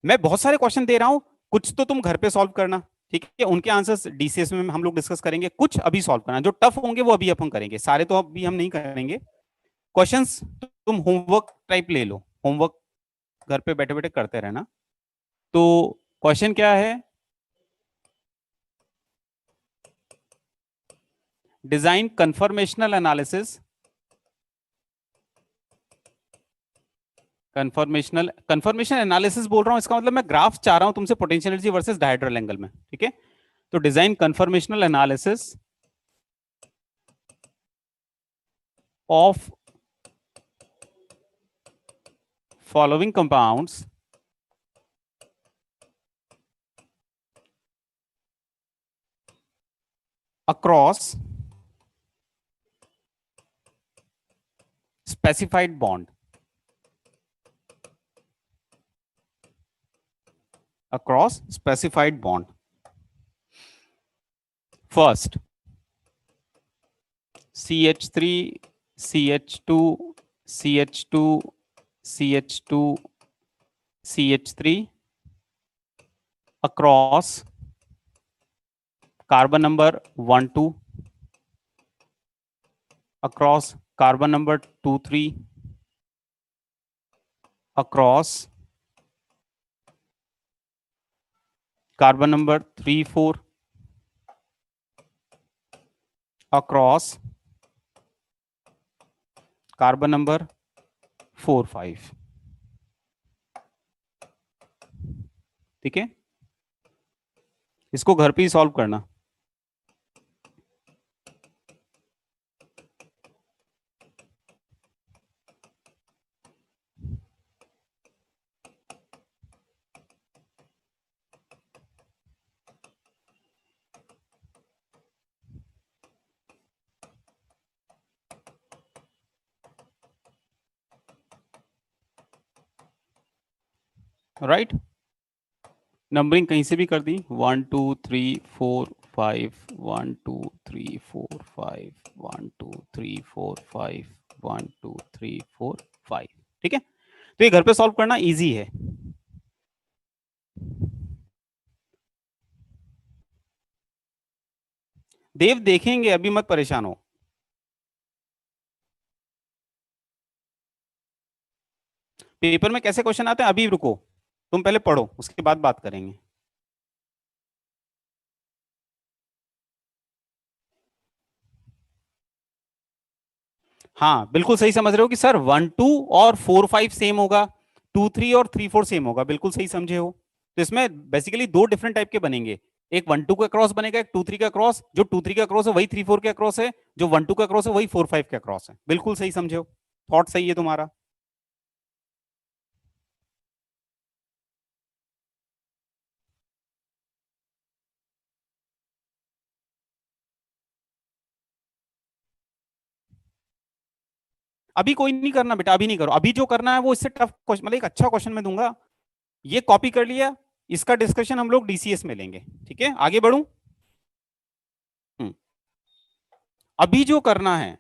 मैं बहुत सारे क्वेश्चन दे रहा हूं, कुछ तो तुम घर पे सॉल्व करना। ठीक है, उनके आंसर्स डीसीएस में हम लोग डिस्कस करेंगे, कुछ अभी सॉल्व करना, जो टफ होंगे वो अभी अपन करेंगे, सारे तो अभी हम नहीं करेंगे। क्वेश्चंस तुम होमवर्क टाइप ले लो, होमवर्क घर पे बैठे बैठे करते रहना। तो क्वेश्चन क्या है, design conformational analysis, conformation analysis बोल रहा हूं, इसका मतलब मैं ग्राफ चाह रहा हूं तुमसे, potential energy versus dihedral angle में। ठीक है, तो design conformational analysis of following compounds across specified bond, across specified bond. First, CH3, CH2, CH2, CH2, CH3 across carbon number 1 2, across carbon number 2 3, across carbon number 3 4, across carbon number 4 5। ठीक है, इसको घर पे ही solve करना। Right, numbering कहीं से भी कर दी, 1 2 3 4 5, 1 2 3 4 5, 1 2 3 4 5, 1 2 3 4 5। ठीक है, तो ये घर पे सॉल्व करना इजी है। देव देखेंगे, अभी मत परेशान हो। पेपर में कैसे क्वेश्चन आते हैं अभी रुको, तुम पहले पढ़ो, उसके बाद बात करेंगे। हाँ बिल्कुल सही समझ रहे हो कि सर 1 2 और 4 5 सेम होगा, 2 3 और 3 4 सेम होगा, बिल्कुल सही समझे हो। तो इसमें बेसिकली दो डिफरेंट टाइप के बनेंगे, एक 1 2 का क्रॉस बनेगा, एक 2 3 का क्रॉस, जो 2 3 का क्रॉस है वही 3 4 का क्रॉस है, जो 1 2 का क्रॉस है वही 4 5 का क्रॉस है। बिल्कुल सही समझे हो, थॉट सही है तुम्हारा। अभी कोई नहीं करना बेटा, अभी नहीं करो, अभी जो करना है वो इससे टफ क्वेश्चन, मतलब एक अच्छा क्वेश्चन मैं दूंगा, ये कॉपी कर लिया, इसका डिस्कशन हम लोग डीसीएस में लेंगे। ठीक है, आगे बढ़ू। हम्म, अभी जो करना है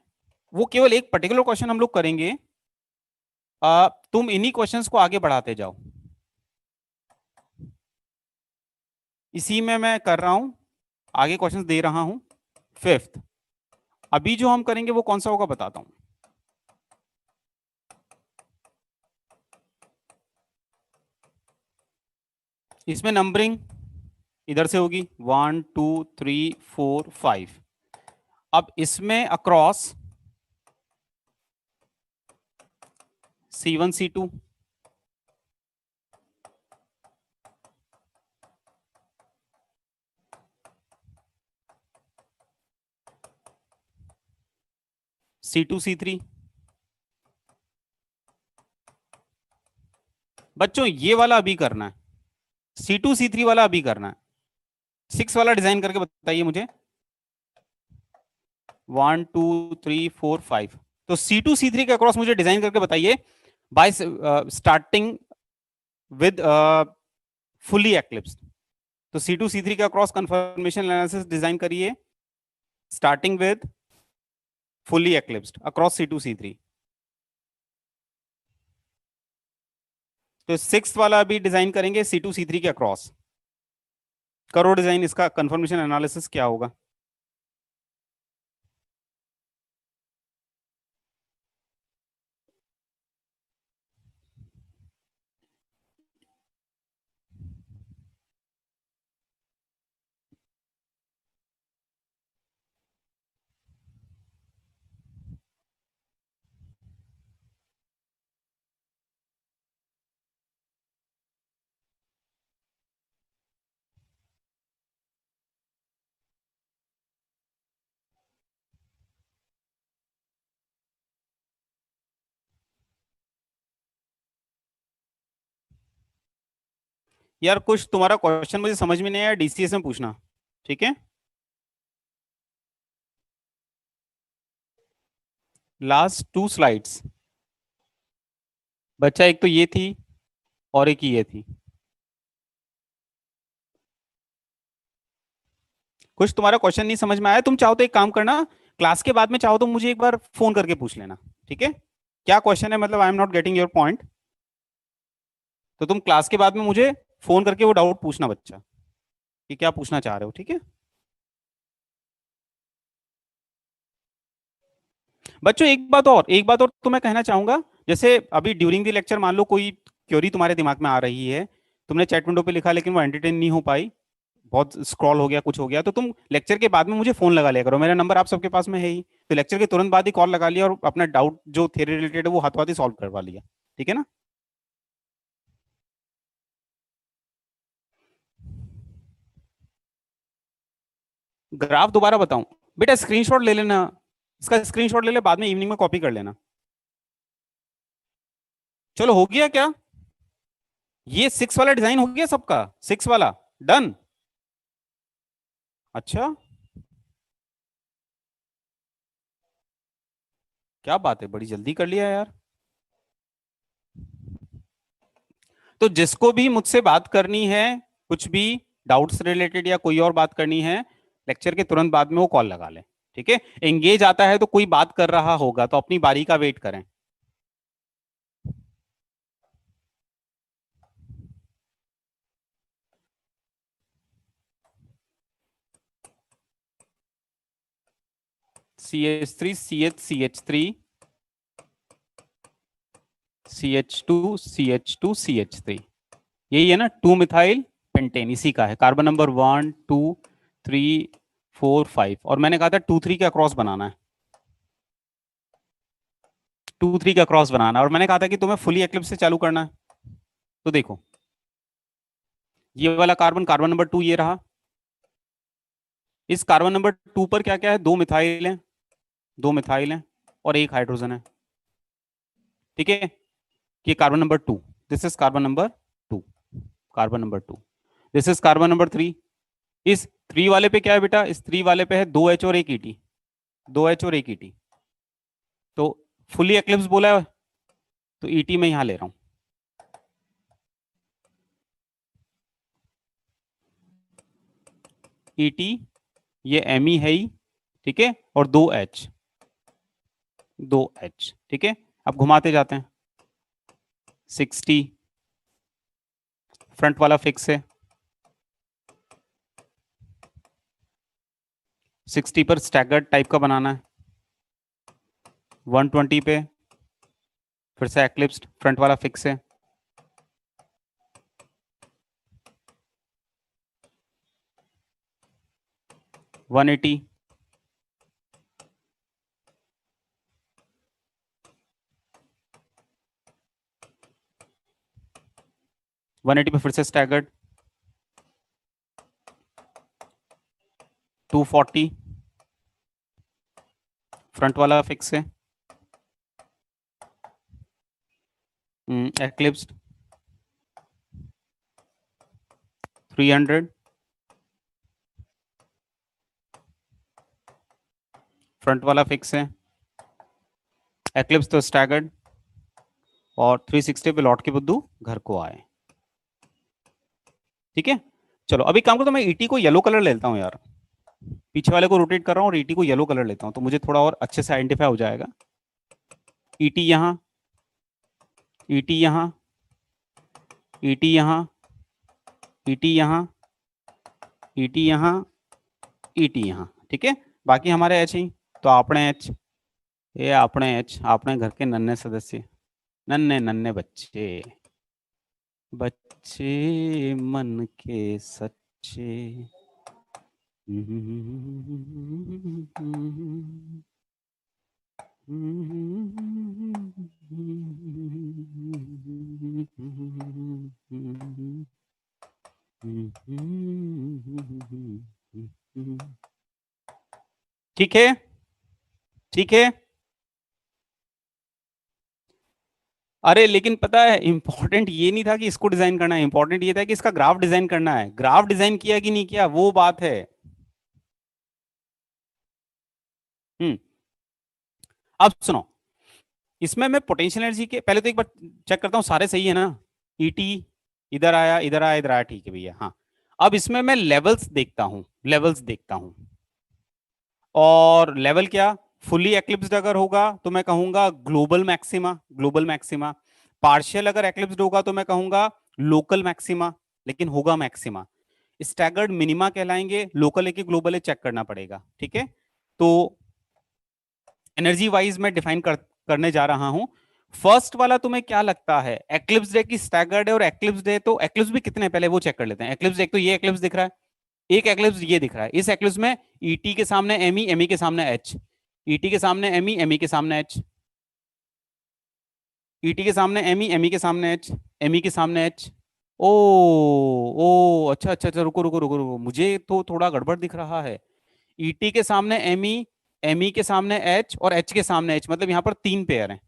वो केवल एक पर्टिकुलर क्वेश्चन हम लोग करेंगे, तुम इन्हीं क्वेश्चंस को आगे बढ़ाते जाओ, इसी में मैं कर रहा हूं, आगे क्वेश्चंस दे रहा हूं। फिफ्थ, अभी जो हम करेंगे वो कौन सा होगा बताता हूं। इसमें नंबरिंग इधर से होगी, 1 2 3 4 5। अब इसमें अक्रॉस C1 C2, C2C3। बच्चों ये वाला अभी करना है, C2C3 वाला अभी करना है। 6 वाला डिजाइन करके बताइए मुझे। 1 2 3 4 5। तो C2C3 के अक्रॉस मुझे डिजाइन करके बताइए by starting with fully eclipsed. तो C2C3 का क्रॉस कंफर्मेशन एनालिसिस डिजाइन करिए starting with fully eclipsed across C2C3। तो 6 वाला अभी डिजाइन करेंगे C2C3 के अक्रॉस। करो डिजाइन, इसका कंफर्मेशन एनालिसिस क्या होगा। यार कुछ तुम्हारा क्वेश्चन मुझे समझ में नहीं आया, DCS में पूछना, ठीक है। लास्ट 2 स्लाइड्स बच्चा, एक तो ये थी और एक ये थी। कुछ तुम्हारा क्वेश्चन नहीं समझ में आया, तुम चाहो तो एक काम करना, क्लास के बाद में चाहो तो मुझे एक बार फोन करके पूछ लेना, ठीक है। क्या क्वेश्चन है, मतलब I am not getting your point. तो तुम क्लास के बाद में मुझे फोन करके वो डाउट पूछना बच्चा कि क्या पूछना चाह रहे हो, ठीक है। बच्चों एक बात और तो मैं कहना चाहूंगा, जैसे अभी ड्यूरिंग द लेक्चर मान लो कोई क्वेरी तुम्हारे दिमाग में आ रही है, तुमने चैट विंडो पे लिखा लेकिन वो एंटरटेन नहीं हो पाई, बहुत स्क्रॉल हो गया, कुछ हो गया, तो तुम लेक्चर के बाद में मुझे फोन लगा लिया करो, मेरा नंबर आप सबके पास में है ही। तो लेक्चर के तुरंत बाद ही कॉल लगा लिया और अपना डाउट जो थ्योरी रिलेटेड है वो हाथों हाथ ही सॉल्व करवा लिया, ठीक है ना। ग्राफ दोबारा बताऊं? बेटा स्क्रीनशॉट ले लेना, इसका स्क्रीनशॉट ले ले, बाद में इवनिंग में कॉपी कर लेना। चलो हो गया क्या, ये 6 वाला डिजाइन हो गया सबका, 6 वाला डन। अच्छा, क्या बात है, बड़ी जल्दी कर लिया यार। तो जिसको भी मुझसे बात करनी है, कुछ भी डाउट्स रिलेटेड या कोई और बात करनी है, लेक्चर के तुरंत बाद में वो कॉल लगा ले, ठीक है। एंगेज आता है तो कोई बात कर रहा होगा, तो अपनी बारी का वेट करें। CH3 CH3 CH2 यही है ना, 2 मिथाइल पेंटेन, इसी का है, कार्बन नंबर 1 2 3 4 5। और मैंने कहा था 2 3 का क्रॉस बनाना है, 2 3 का क्रॉस बनाना है, और मैंने कहा था कि तुम्हें फुली एक्लिप्स से चालू करना है। तो देखो ये वाला कार्बन, कार्बन नंबर 2 ये रहा, इस कार्बन नंबर 2 पर क्या क्या है, 2 मिथाइल है, 2 मिथाइल है और एक हाइड्रोजन है, ठीक है। ये carbon number 2, this is carbon number 2, carbon number 2, this is carbon number 3। इस 3 वाले पे क्या है बेटा, इस 3 वाले पे है 2H और एक ईटी, 2H और एक ईटी। तो फुली एक्लिप्स बोला है, तो ईटी में यहां ले रहा हूं, ईटी, ये एम है ही, ठीक है, और 2H, 2H, ठीक है। अब घुमाते जाते हैं, 60 फ्रंट वाला फिक्स है, 60 पर स्टैगर्ड टाइप का बनाना है, 120 पे फिर से एक्लिप्स्ड फ्रंट वाला फिक्स है, 180, 180 पे फिर से स्टैगर्ड, 240 फ्रंट वाला फिक्स है, एक्लिप्स्ड 300, फ्रंट वाला फिक्स है, एक्लिप्स तो स्टैगर्ड, और 360 पे लौट के बुद्धू घर को आए। ठीक है, चलो अभी काम करता हूँ, मैं ईटी को येलो कलर लेता हूँ यार, पीछे वाले को रोटेट कर रहा हूँ और ईटी को येलो कलर लेता हूँ, तो मुझे थोड़ा और अच्छे से आइडेंटिफाई हो जाएगा। ईटी यहाँ, ईटी यहाँ, ईटी यहाँ, ईटी यहाँ, ईटी यहाँ, ईटी यहाँ। ठीक है, बाकी हमारे एच ही, तो आपने एच, ये आपने एच, आपने घर के नन्हे सदस्य, नन्हे नन्हे बच्चे, बच्चे मन के सच्चे। ठीक है, ठीक है। अरे लेकिन पता है इंपॉर्टेंट ये नहीं था कि इसको डिजाइन करना है, इंपॉर्टेंट ये था कि इसका ग्राफ डिजाइन करना है। ग्राफ डिजाइन किया कि नहीं किया वो बात है। हम्म, अब सुनो, इसमें मैं पोटेंशियल एनर्जी के पहले तो एक बार चेक करता हूँ सारे सही है ना। ईटी इधर आया, इधर आया, इधर आया, ठीक है भैया। हाँ, अब इसमें मैं लेवल्स देखता हूँ, लेवल्स देखता हूँ, और लेवल क्या, फुली एक्लिप्स्ड अगर होगा तो मैं कहूंगा global maxima, global maxima. Partial अगर एक्लिप्स्ड होगा तो मैं कहूंगा लोकल मैक्सिमा, लेकिन होगा मैक्सिमा। स्टैगर्ड मिनिमा कहलाएंगे, लोकल है कि ग्लोबल है चेक करना पड़ेगा। ठीक है, तो एनर्जी वाइज मैं डिफाइन करने जा रहा हूं। फर्स्ट वाला तुम्हें क्या लगता है, एक्लिप्स डे की स्टैगर्ड है, और एक्लिप्स डे तो एक्लिप्स भी कितने हैं पहले वो चेक कर लेते हैं। एक्लिप्स एक तो ये एक्लिप्स दिख रहा है, एक एक्लिप्स ये दिख रहा है। इस एक्लिप्स में ईटी के सामने एमई, एमई के सामने एच, ईटी के सामने एमई, एमई के सामने एच, ईटी के सामने एमई, एमई के सामने एच, एमई के सामने एच। ओ, ओ अच्छा अच्छा अच्छा, रुको रुको रुको रुको, मुझे तो थोड़ा गड़बड़ दिख रहा है। ईटी के सामने एमई, एमई के सामने एच, और एच के सामने एच, मतलब यहां पर तीन पेयर हैं।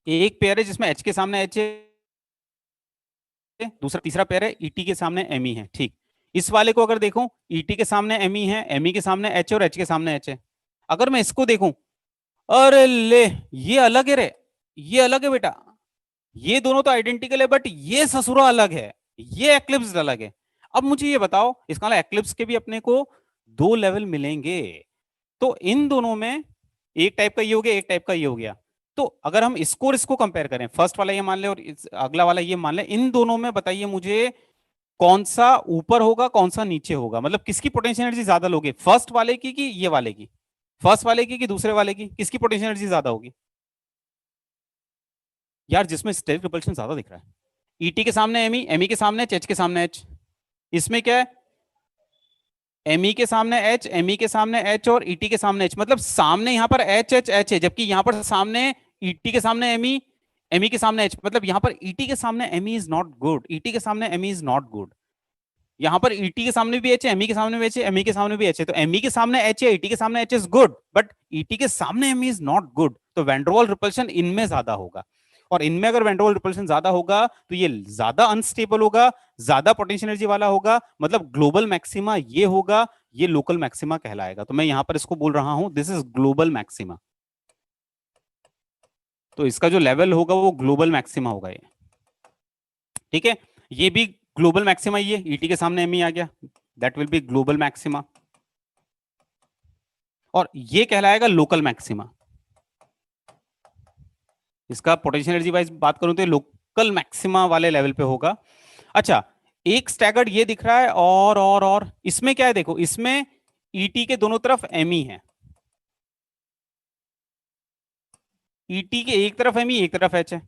एक पेयर है जिसमें एच के सामने एच है, दूसरा तीसरा पेयर है ईटी के सामने एमई है। ठीक, इस वाले को अगर देखूं, ईटी के सामने एमई है, एमई के सामने एच, और एच के सामने एच है। अगर मैं इसको देखूं, अरे ले, ये अलग है रे, ये अलग है बेटा, ये दोनों तो आइडेंटिकल है, बट ये ससुरा अलग है, ये एक्लिप्स अलग है। अब मुझे ये बताओ, इसका मतलब एक्लिप्स के भी अपने को दो लेवल मिलेंगे, तो इन दोनों में एक टाइप का ये हो गया, एक टाइप का ये हो गया। तो अगर हम इसको और इसको कंपेयर करें, फर्स्ट वाला ये मान ले और अगला वाला ये मान ले, इन दोनों में बताइए मुझे कौन सा ऊपर होगा, कौन सा नीचे होगा, मतलब किसकी पोटेंशियल एनर्जी ज्यादा लोगे, फर्स्ट वाले की कि ये वाले की, फर्स्ट वाले की कि दूसरे वाले की, किसकी पोटेंशियल एनर्जी ज्यादा होगी यार, जिसमें स्टेरिक रिपल्शन ज्यादा दिख रहा है। ईटी के सामने एमई, एमई के सामने एच, एच के सामने एच। इसमें क्या है, एमई के सामने एच, एमई के सामने एच, और ईटी के सामने एच, मतलब सामने यहां पर एच एच एच है, जबकि यहां पर सामने ईटी के सामने एमई, एमई के सामने एच, मतलब यहां पर ईटी के सामने ME is not good, ET के सामने एमई इज नॉट गुड। यहां पर ईटी के सामने भी एच है, एमई के सामने भी एच है, एमई के सामने भी एच है, तो एमई के सामने एच है, ईटी के सामने H is good, but ET के सामने एमई इज नॉट गुड, तो वैंडरवाल रिपल्शन इनमें ज्यादा होगा। और इनमें अगर वैंडरवाल रिपल्शन ज्यादा होगा तो ये ज्यादा अनस्टेबल होगा, ज्यादा पोटेंशियल एनर्जी वाला होगा, मतलब ग्लोबल मैक्सिमा ये होगा, ये लोकल मैक्सिमा कहलाएगा। तो मैं यहां पर इसको बोल रहा हूं दिस इज ग्लोबल मैक्सिमा, तो इसका जो लेवल होगा वो ग्लोबल मैक्सिमा होगा ये। ठीक है, ये भी ग्लोबल मैक्सिमा, ये ईटी के सामने एमई आ गया, that will be global maxima, और ये कहलाएगा लोकल मैक्सिमा। इसका पोटेंशियल एनर्जी वाइज बात करूं तो लोकल मैक्सिमा वाले लेवल पे होगा। अच्छा, एक स्टैगर्ड ये दिख रहा है, और इसमें क्या है देखो, इसमें ईटी के दोनों तरफ एमई है, ईटी के एक तरफ एमई एक तरफ एच है,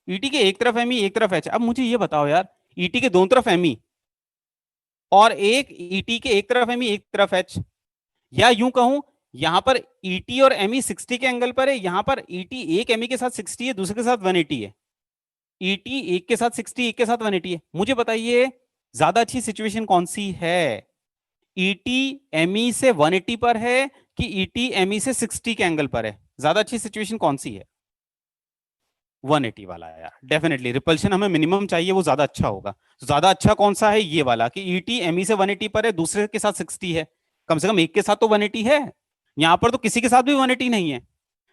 ईटी के एक तरफ एमई एक तरफ एच। अब मुझे ये बताओ यार, ईटी के दोनों तरफ एमई और एक ईटी के एक तरफ एमई एक तरफ एच, या यूं कहूं यहां पर ईटी और एमई 60 के एंगल पर है, यहां पर ईटी एक एमई के साथ 60 है, दूसरे के साथ 180 है, ईटी एक के साथ 60, एक के साथ 180 है। मुझे बताइए ज्यादा अच्छी सिचुएशन कौन सी है, ईटी एमई से 180 पर है कि ईटी एमई से 60 के एंगल पर है, ज्यादा अच्छी सिचुएशन कौन सी है। 180 वाला है यार, डेफिनेटली रिपल्शन हमें मिनिमम चाहिए, वो ज्यादा अच्छा होगा। तो ज्यादा अच्छा कौन सा है, ये वाला कि ईटी एमई से 180 पर है, दूसरे के साथ 60 है, कम से कम एक के साथ तो 180 है। यहाँ पर तो किसी के साथ भी 180 नहीं है,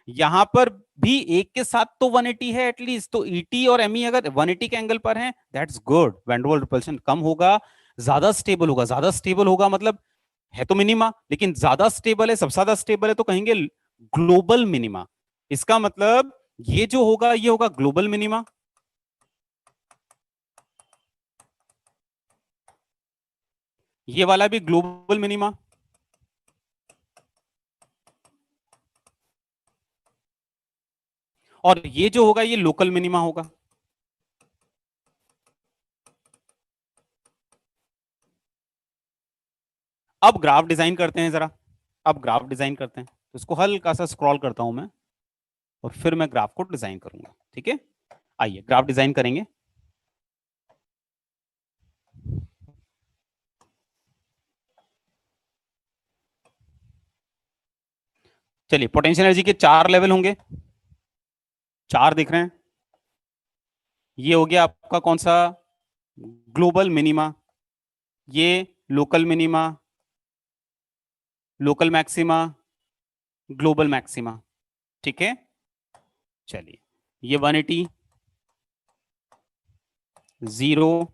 यहाँ पर भी एक के साथ तो 180 है एटलीस्ट। तो ईटी और एमई अगर 180 के एंगल पर है, दैट्स गुड, वैन रिपल्शन कम होगा, ज्यादा स्टेबल होगा। ज्यादा स्टेबल होगा मतलब है तो मिनिमा, लेकिन ज्यादा स्टेबल है, सबसे ज्यादा स्टेबल है, तो कहेंगे ग्लोबल मिनिमा। इसका मतलब ये जो होगा ये होगा ग्लोबल मिनिमा, ये वाला भी ग्लोबल मिनिमा, और ये जो होगा ये लोकल मिनिमा होगा। अब ग्राफ डिजाइन करते हैं जरा, अब ग्राफ डिजाइन करते हैं, तो इसको हल्का सा स्क्रॉल करता हूं मैं, और फिर मैं ग्राफ को डिजाइन करूंगा, ठीक है। आइए ग्राफ डिजाइन करेंगे। चलिए, पोटेंशियल एनर्जी के 4 लेवल होंगे, 4 दिख रहे हैं। ये हो गया आपका कौन सा, ग्लोबल मिनिमा, ये local minima, local maxima, global maxima, ठीक है। चलिए, ये 180, 0,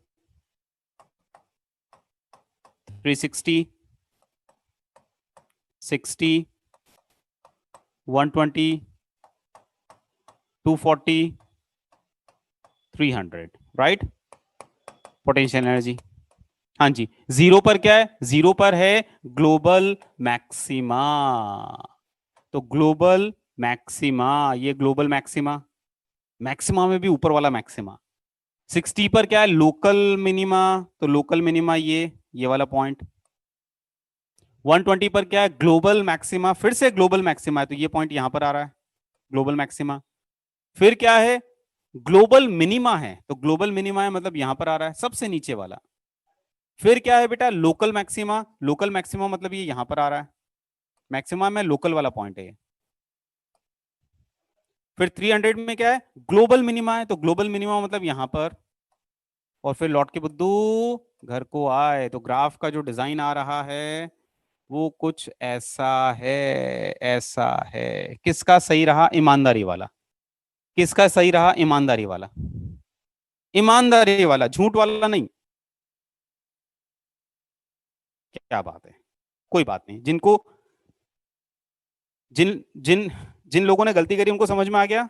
360, 60, 120, 240, 300, राइट। पोटेंशियल एनर्जी, हाँ जी। जीरो पर क्या है, जीरो पर है ग्लोबल मैक्सिमा, तो ग्लोबल मैक्सिमा, ये ग्लोबल मैक्सिमा, मैक्सिमा में भी ऊपर वाला मैक्सिमा। 60 पर क्या है, लोकल मिनिमा, तो लोकल मिनिमा ये वाला पॉइंट। 120 पर क्या है, ग्लोबल मैक्सिमा, फिर से ग्लोबल मैक्सिमा है, तो ये पॉइंट यहां पर आ रहा है, ग्लोबल मैक्सिमा। फिर क्या है, ग्लोबल मिनिमा है, तो ग्लोबल मिनिमा है मतलब यहां पर आ रहा है, सबसे नीचे वाला। फिर क्या है बेटा, लोकल मैक्सिमा, लोकल मैक्सिमा मतलब ये यहां पर आ रहा है, मैक्सिमा में लोकल वाला पॉइंट है। फिर 300 में क्या है, ग्लोबल मिनिमा है, तो ग्लोबल मिनिमा मतलब यहां पर। और फिर लौट के बुद्धू घर को आए, तो ग्राफ का जो डिजाइन आ रहा है वो कुछ ऐसा है, ऐसा है। किसका सही रहा, ईमानदारी वाला, किसका सही रहा, ईमानदारी वाला, ईमानदारी वाला, झूठ वाला नहीं। क्या बात है, कोई बात नहीं। जिनको जिन जिन जिन लोगों ने गलती करी उनको समझ में आ गया।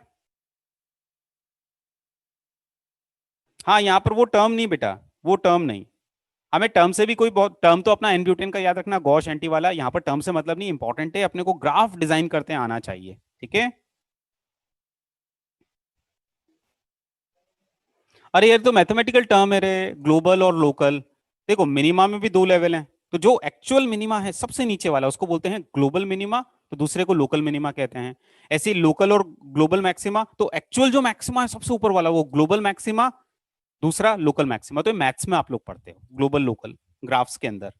हाँ, यहाँ पर वो टर्म नहीं बेटा, वो टर्म नहीं। हमें टर्म से भी कोई बहुत, टर्म तो अपना एन ब्यूटेन का याद रखना, गॉश एंटी वाला, यहाँ पर टर्म से मतलब नहीं, इंपॉर्टेंट है, अपने को ग्राफ डिजाइन करते आना चाहिए, ठीक है। अरे यार, तो मैथमेटिकल टर्म है रे, ग्लोबल और लोकल। देखो, मिनिमा में भी 2 लेवल हैं, तो जो एक्चुअल मिनिमा है सबसे नीचे वाला उसको बोलते हैं ग्लोबल मिनिमा, तो दूसरे को लोकल मिनिमा कहते हैं। ऐसे लोकल और ग्लोबल मैक्सिमा, तो एक्चुअल जो मैक्सिमा है सबसे ऊपर वाला वो ग्लोबल मैक्सिमा, दूसरा लोकल मैक्सिमा। तो मैथ्स में आप लोग पढ़ते हो ग्लोबल लोकल, ग्राफ्स के अंदर।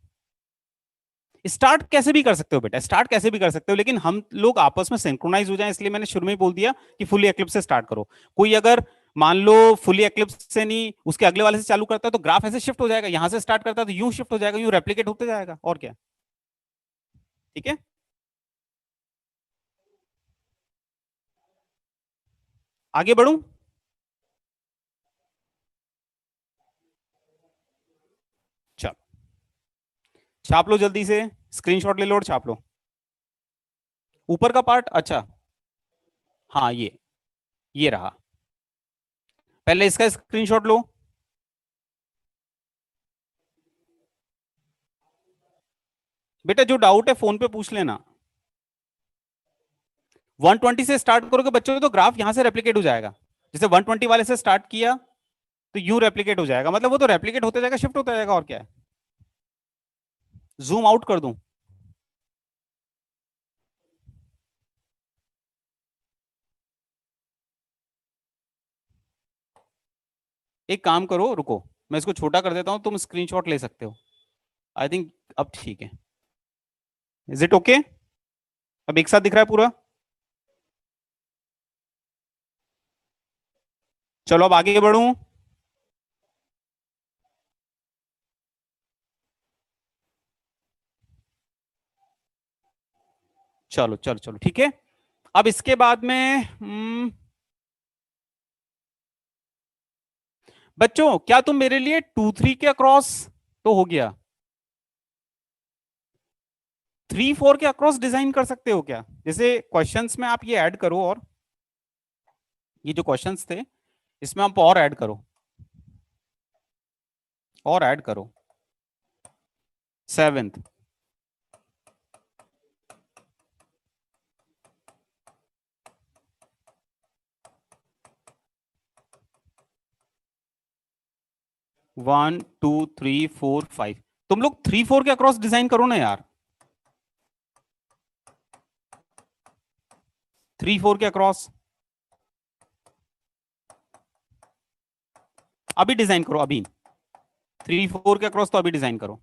स्टार्ट कैसे भी कर सकते हो बेटा, स्टार्ट कैसे भी कर सकते हो, लेकिन हम लोग आपस में सिंक्रोनाइज हो जाए, इसलिए मैंने शुरू में ही बोल दिया कि फुली एक्लिप्स से स्टार्ट करो। कोई अगर मान लो फुली एक्लिप्स से नहीं, उसके अगले वाले से चालू करता है, तो ग्राफ ऐसे शिफ्ट हो जाएगा, यहां से स्टार्ट करता है तो यूं शिफ्ट हो जाएगा, यूं रेप्लिकेट होते जाएगा, और क्या। ठीक है, आगे बढ़ू। चलो, छाप लो जल्दी से, स्क्रीनशॉट ले लो और छाप लो। ऊपर का पार्ट, अच्छा, हाँ ये रहा। पहले इसका स्क्रीनशॉट लो। बेटा जो डाउट है फोन पे पूछ लेना। 120 से स्टार्ट करोगे बच्चों तो ग्राफ यहां से रेप्लिकेट हो जाएगा, जैसे 120 वाले से स्टार्ट किया तो यू रेप्लिकेट हो जाएगा, मतलब वो तो रेप्लिकेट होते जाएगा, शिफ्ट होता जाएगा, और क्या है। जूम आउट कर दूं, एक काम करो, रुको, मैं इसको छोटा कर देता हूं, तुम स्क्रीनशॉट ले सकते हो। आई थिंक अब ठीक है, इज इट ओके, अब एक साथ दिख रहा है पूरा। चलो अब आगे बढ़ूं। चलो चलो चलो ठीक है। अब इसके बाद में बच्चों क्या तुम मेरे लिए 2 3 के अक्रॉस तो हो गया, 3 4 के अक्रॉस डिजाइन कर सकते हो क्या? जैसे क्वेश्चंस में आप ये ऐड करो, और ये जो क्वेश्चंस थे इसमें आप और ऐड करो, और ऐड करो। 7th। 1 2 3 4 5। तुम लोग 3 4 के अक्रॉस डिजाइन करो ना यार, 3 4 के अक्रॉस अभी डिजाइन करो अभी। 3 4 के अक्रॉस तो अभी डिजाइन करो।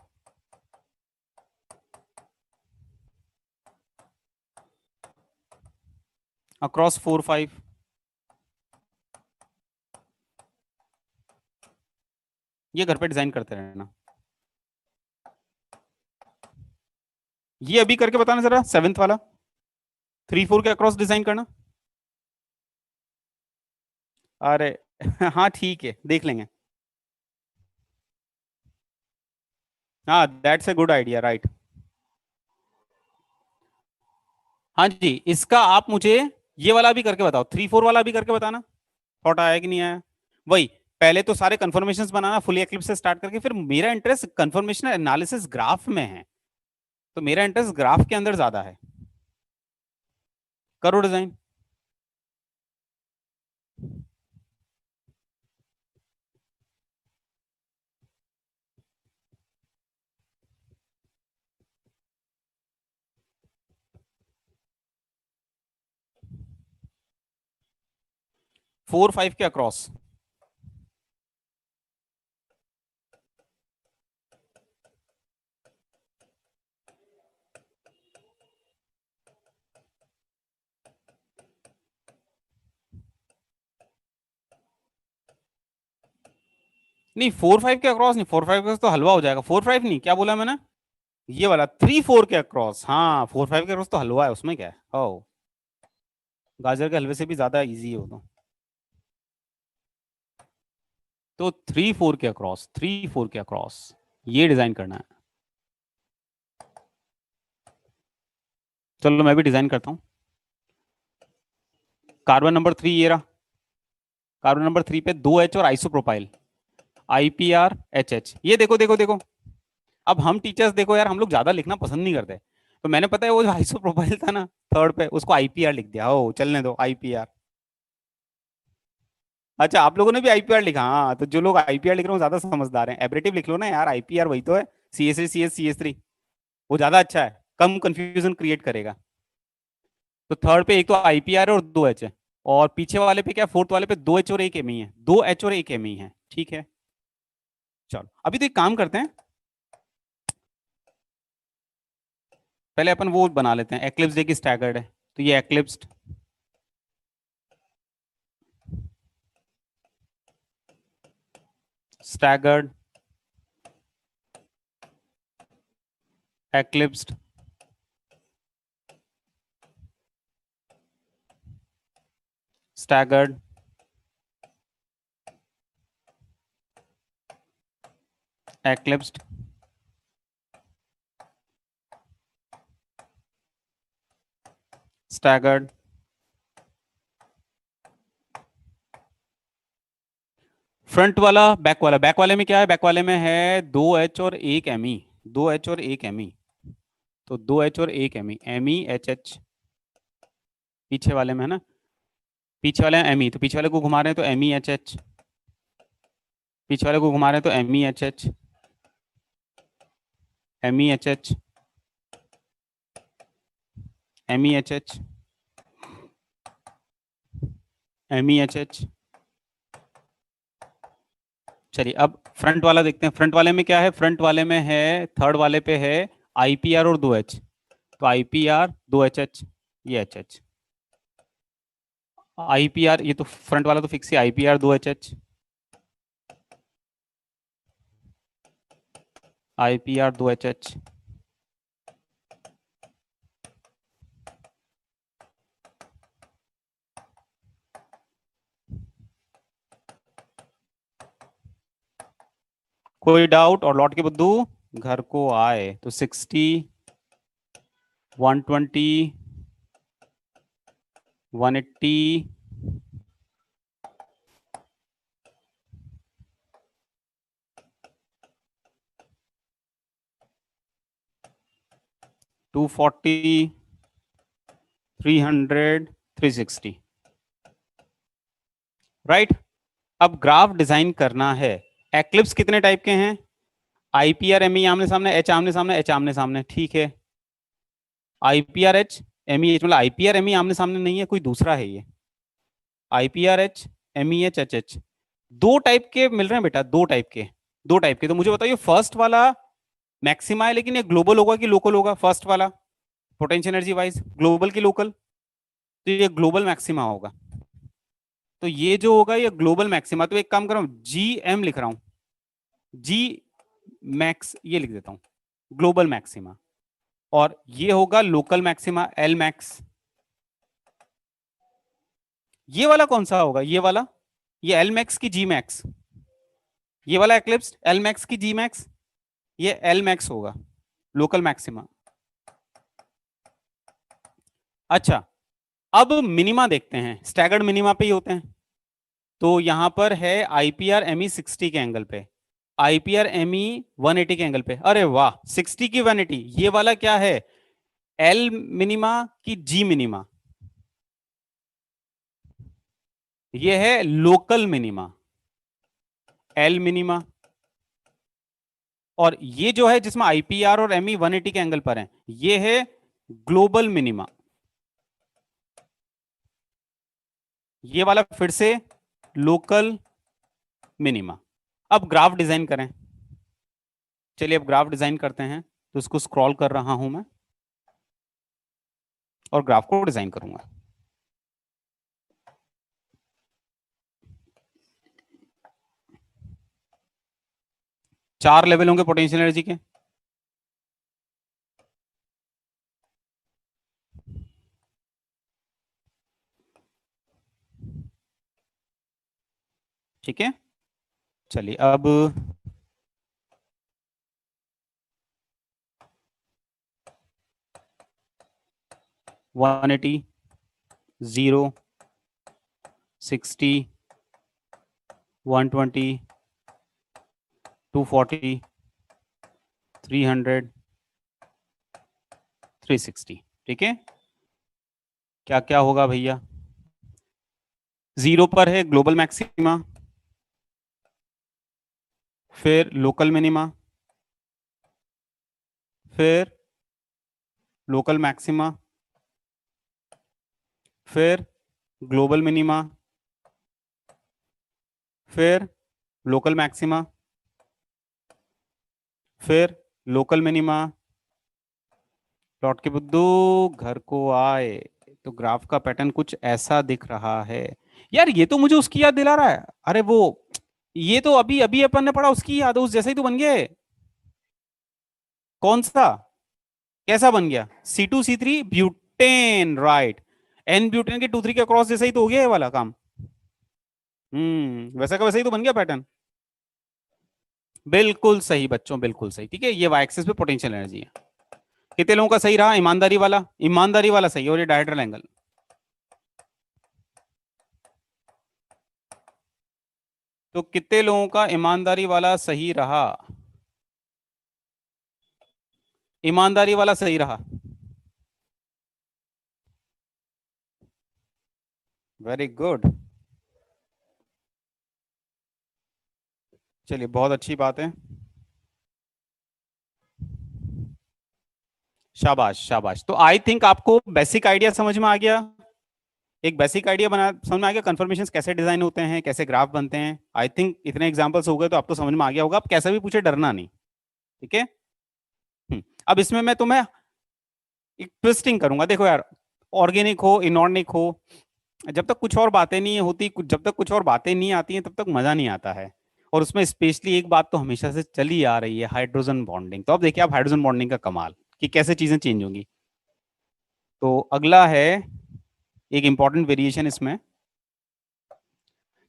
अक्रॉस 4 5। ये घर पे डिजाइन करते रहना। ये अभी करके बताना जरा, 7th वाला 3 4 के अक्रॉस डिजाइन करना। अरे हाँ ठीक है, देख लेंगे। हाँ that's a good idea, right. हाँ जी, इसका आप मुझे ये वाला भी करके बताओ, 3 4 वाला भी करके बताना, थॉट आया कि नहीं आया। वही, पहले तो सारे कन्फर्मेशंस बनाना फुली एक्लिप्स से स्टार्ट करके, फिर मेरा इंटरेस्ट कन्फर्मेशन एनालिसिस ग्राफ में है, तो मेरा इंटरेस्ट ग्राफ के अंदर ज्यादा है। करो डिजाइन। 4 5 के अक्रॉस। नहीं 4 5 के अक्रॉस नहीं, 4 5 के तो हलवा हो जाएगा। 4 5 नहीं, क्या बोला मैंने? ये वाला 3 4 के अक्रॉस, हाँ 4 5 के अक्रॉस तो हलवा है, उसमें क्या है, ओ गाजर के हलवे से भी ज्यादा इजी है वो तो 3 4 के अक्रॉस, 3 4 के अक्रॉस ये डिजाइन करना है। चलो मैं भी डिजाइन करता हूँ। कार्बन नंबर 3 ये रहा। कार्बन नंबर 3 पे 2 H और आइसोप्रोपाइल, IPR HH। ये देखो देखो देखो। अब हम टीचर्स देखो यार, हम लोग ज्यादा लिखना पसंद नहीं करते, तो मैंने पता है वो जो आइसोप्रोपाइल था ना थर्ड पे, उसको IPR लिख दिया। ओ चलने दो IPR। अच्छा आप लोगों ने भी IPR लिखा, हाँ तो जो लोग IPR लिख रहे हो ज्यादा समझदार हैं। एब्रेटिव लिख लो ना यार, IPR वही तो है, CS3 CS CS3। वो ज्यादा अच्छा है, कम कंफ्यूजन क्रिएट करेगा। तो थर्ड पे एक तो IPR है और 2 H है, और पीछे वाले पे क्या, फोर्थ वाले पे 2 H और 1 ME है, 2 H और 1 ME है, ठीक है। चलो अभी तो एक काम करते हैं, पहले अपन वो बना लेते हैं, एक्लिप्स डे की स्टैगर्ड है, तो ये एक्लिप्स्ड, स्टैगर्ड, एक्लिप्स्ड, स्टैगर्ड, एक्लिप्स्ड, स्टैगर्ड। फ्रंट वाला, बैक वाला, बैक वाले में क्या है, बैक वाले में है 2 H और 1 ME, 2 H और 1 ME, तो 2 H और 1 ME, MEHH। पीछे वाले में है ना, पीछे वाले ME, तो पीछे वाले को घुमा रहे हैं तो MEHH, पीछे वाले को घुमा रहे हैं तो MEHH, MEHH, MEHH, MEHH। चलिए अब फ्रंट वाला देखते हैं, फ्रंट वाले में क्या है, फ्रंट वाले में है, थर्ड वाले पे है IPR और 2 H, तो IPR 2 HH, ये HH। IPR, ये तो फ्रंट वाला तो फिक्स है, IPR 2HH, IPR 2HH। कोई डाउट? और लौट के बुद्धू घर को आए तो 60, 120, 180, 240, 300, 360। राइट। अब ग्राफ डिजाइन करना है। एक्लिप्स कितने टाइप के हैं? IPR ME आमने सामने, H आमने सामने, H आमने सामने, ठीक है। IPR H MEH, मतलब IPR ME आमने सामने नहीं है, कोई दूसरा है ये। IPR H MEH HH, दो टाइप के मिल रहे हैं बेटा, दो टाइप के। दो टाइप के, तो मुझे बताइए फर्स्ट वाला मैक्सिमा है, लेकिन ये ग्लोबल होगा कि लोकल होगा? फर्स्ट वाला पोटेंशियल एनर्जी वाइज ग्लोबल की लोकल? तो ये ग्लोबल मैक्सिमा होगा। तो ये जो होगा ये ग्लोबल मैक्सिमा, तो एक काम कर रहा हूं, GM लिख रहा हूं, जी मैक्स ये लिख देता हूं, ग्लोबल मैक्सिमा। और ये होगा लोकल मैक्सिमा, L मैक्स। ये वाला कौन सा होगा? ये वाला, ये L मैक्स की G मैक्स? ये वाला एक्लिप्स L मैक्स की G मैक्स? ये L मैक्स होगा, लोकल मैक्सिमा। अच्छा, अब मिनिमा देखते हैं, स्टैगर्ड मिनिमा पे ही होते हैं। तो यहां पर है IPR ME 60 के एंगल पे, IPR ME 180 के एंगल पे। अरे वाह, 60 की 180, ये वाला क्या है? L मिनिमा की G मिनिमा? ये है लोकल मिनिमा, L मिनिमा। और ये जो है जिसमें IPR और ME 180 के एंगल पर है, ये है ग्लोबल मिनिमा। ये वाला फिर से लोकल मिनिमा। अब ग्राफ डिजाइन करें। चलिए अब ग्राफ डिजाइन करते हैं। तो इसको स्क्रॉल कर रहा हूं मैं और ग्राफ को डिजाइन करूंगा। चार लेवल होंगे पोटेंशियल एनर्जी के। ठीक है, चलिए अब 180, 0, 60, 120, 240, 300, 360। ठीक है, क्या क्या होगा भैया? 0 पर है ग्लोबल मैक्सिमा, फिर लोकल मिनिमा, फिर लोकल मैक्सिमा, फिर ग्लोबल मिनिमा, फिर लोकल मैक्सिमा, फिर लोकल मिनिमा। लौट के बुद्धू घर को आए तो ग्राफ का पैटर्न कुछ ऐसा दिख रहा है। यार ये तो मुझे उसकी याद दिला रहा है। अरे वो, ये तो अभी अभी अपन ने पढ़ा, उसकी याद है, उस जैसा ही तो बन गया है। कौन सा? कैसा बन गया? C2C3 butane, right. N butane के 2,3 के क्रॉस जैसा ही तो हो गया ये वाला काम। वैसा का वैसा ही तो बन गया पैटर्न। बिल्कुल सही बच्चों, बिल्कुल सही। ठीक है, ये वाई एक्सिस पे पोटेंशियल एनर्जी है। कितने लोगों का सही रहा? ईमानदारी वाला, ईमानदारी वाला सही है, और ये डायड्रल एंगल। तो कितने लोगों का ईमानदारी वाला सही रहा? ईमानदारी वाला सही रहा। Very good. चलिए बहुत अच्छी बात है। शाबाश शाबाश। तो आई थिंक आपको बेसिक आइडिया समझ में आ गया। एक बेसिक आइडिया बना समझ में आ गया, कन्फर्मेशन कैसे डिजाइन होते हैं, कैसे ग्राफ बनते हैं। आई थिंक इतने एग्जांपल्स हो गए तो आपको समझ में आ गया होगा। आप कैसा भी पूछे डरना नहीं। ठीक है। अब इसमें मैं तुम्हें एक ट्विस्टिंग करूंगा। देखो यार, ऑर्गेनिक हो, इनऑर्गेनिक हो, जब तक कुछ और बातें नहीं होती, जब तक कुछ और बातें नहीं आती हैं तब तक मजा नहीं आता है। और उसमें स्पेशली एक बात तो हमेशा से चली आ रही है, हाइड्रोजन बॉन्डिंग। तो अब देखिए आप हाइड्रोजन बॉन्डिंग का कमाल, कि कैसे चीजें चेंज होंगी। तो अगला है एक इंपॉर्टेंट वेरिएशन इसमें,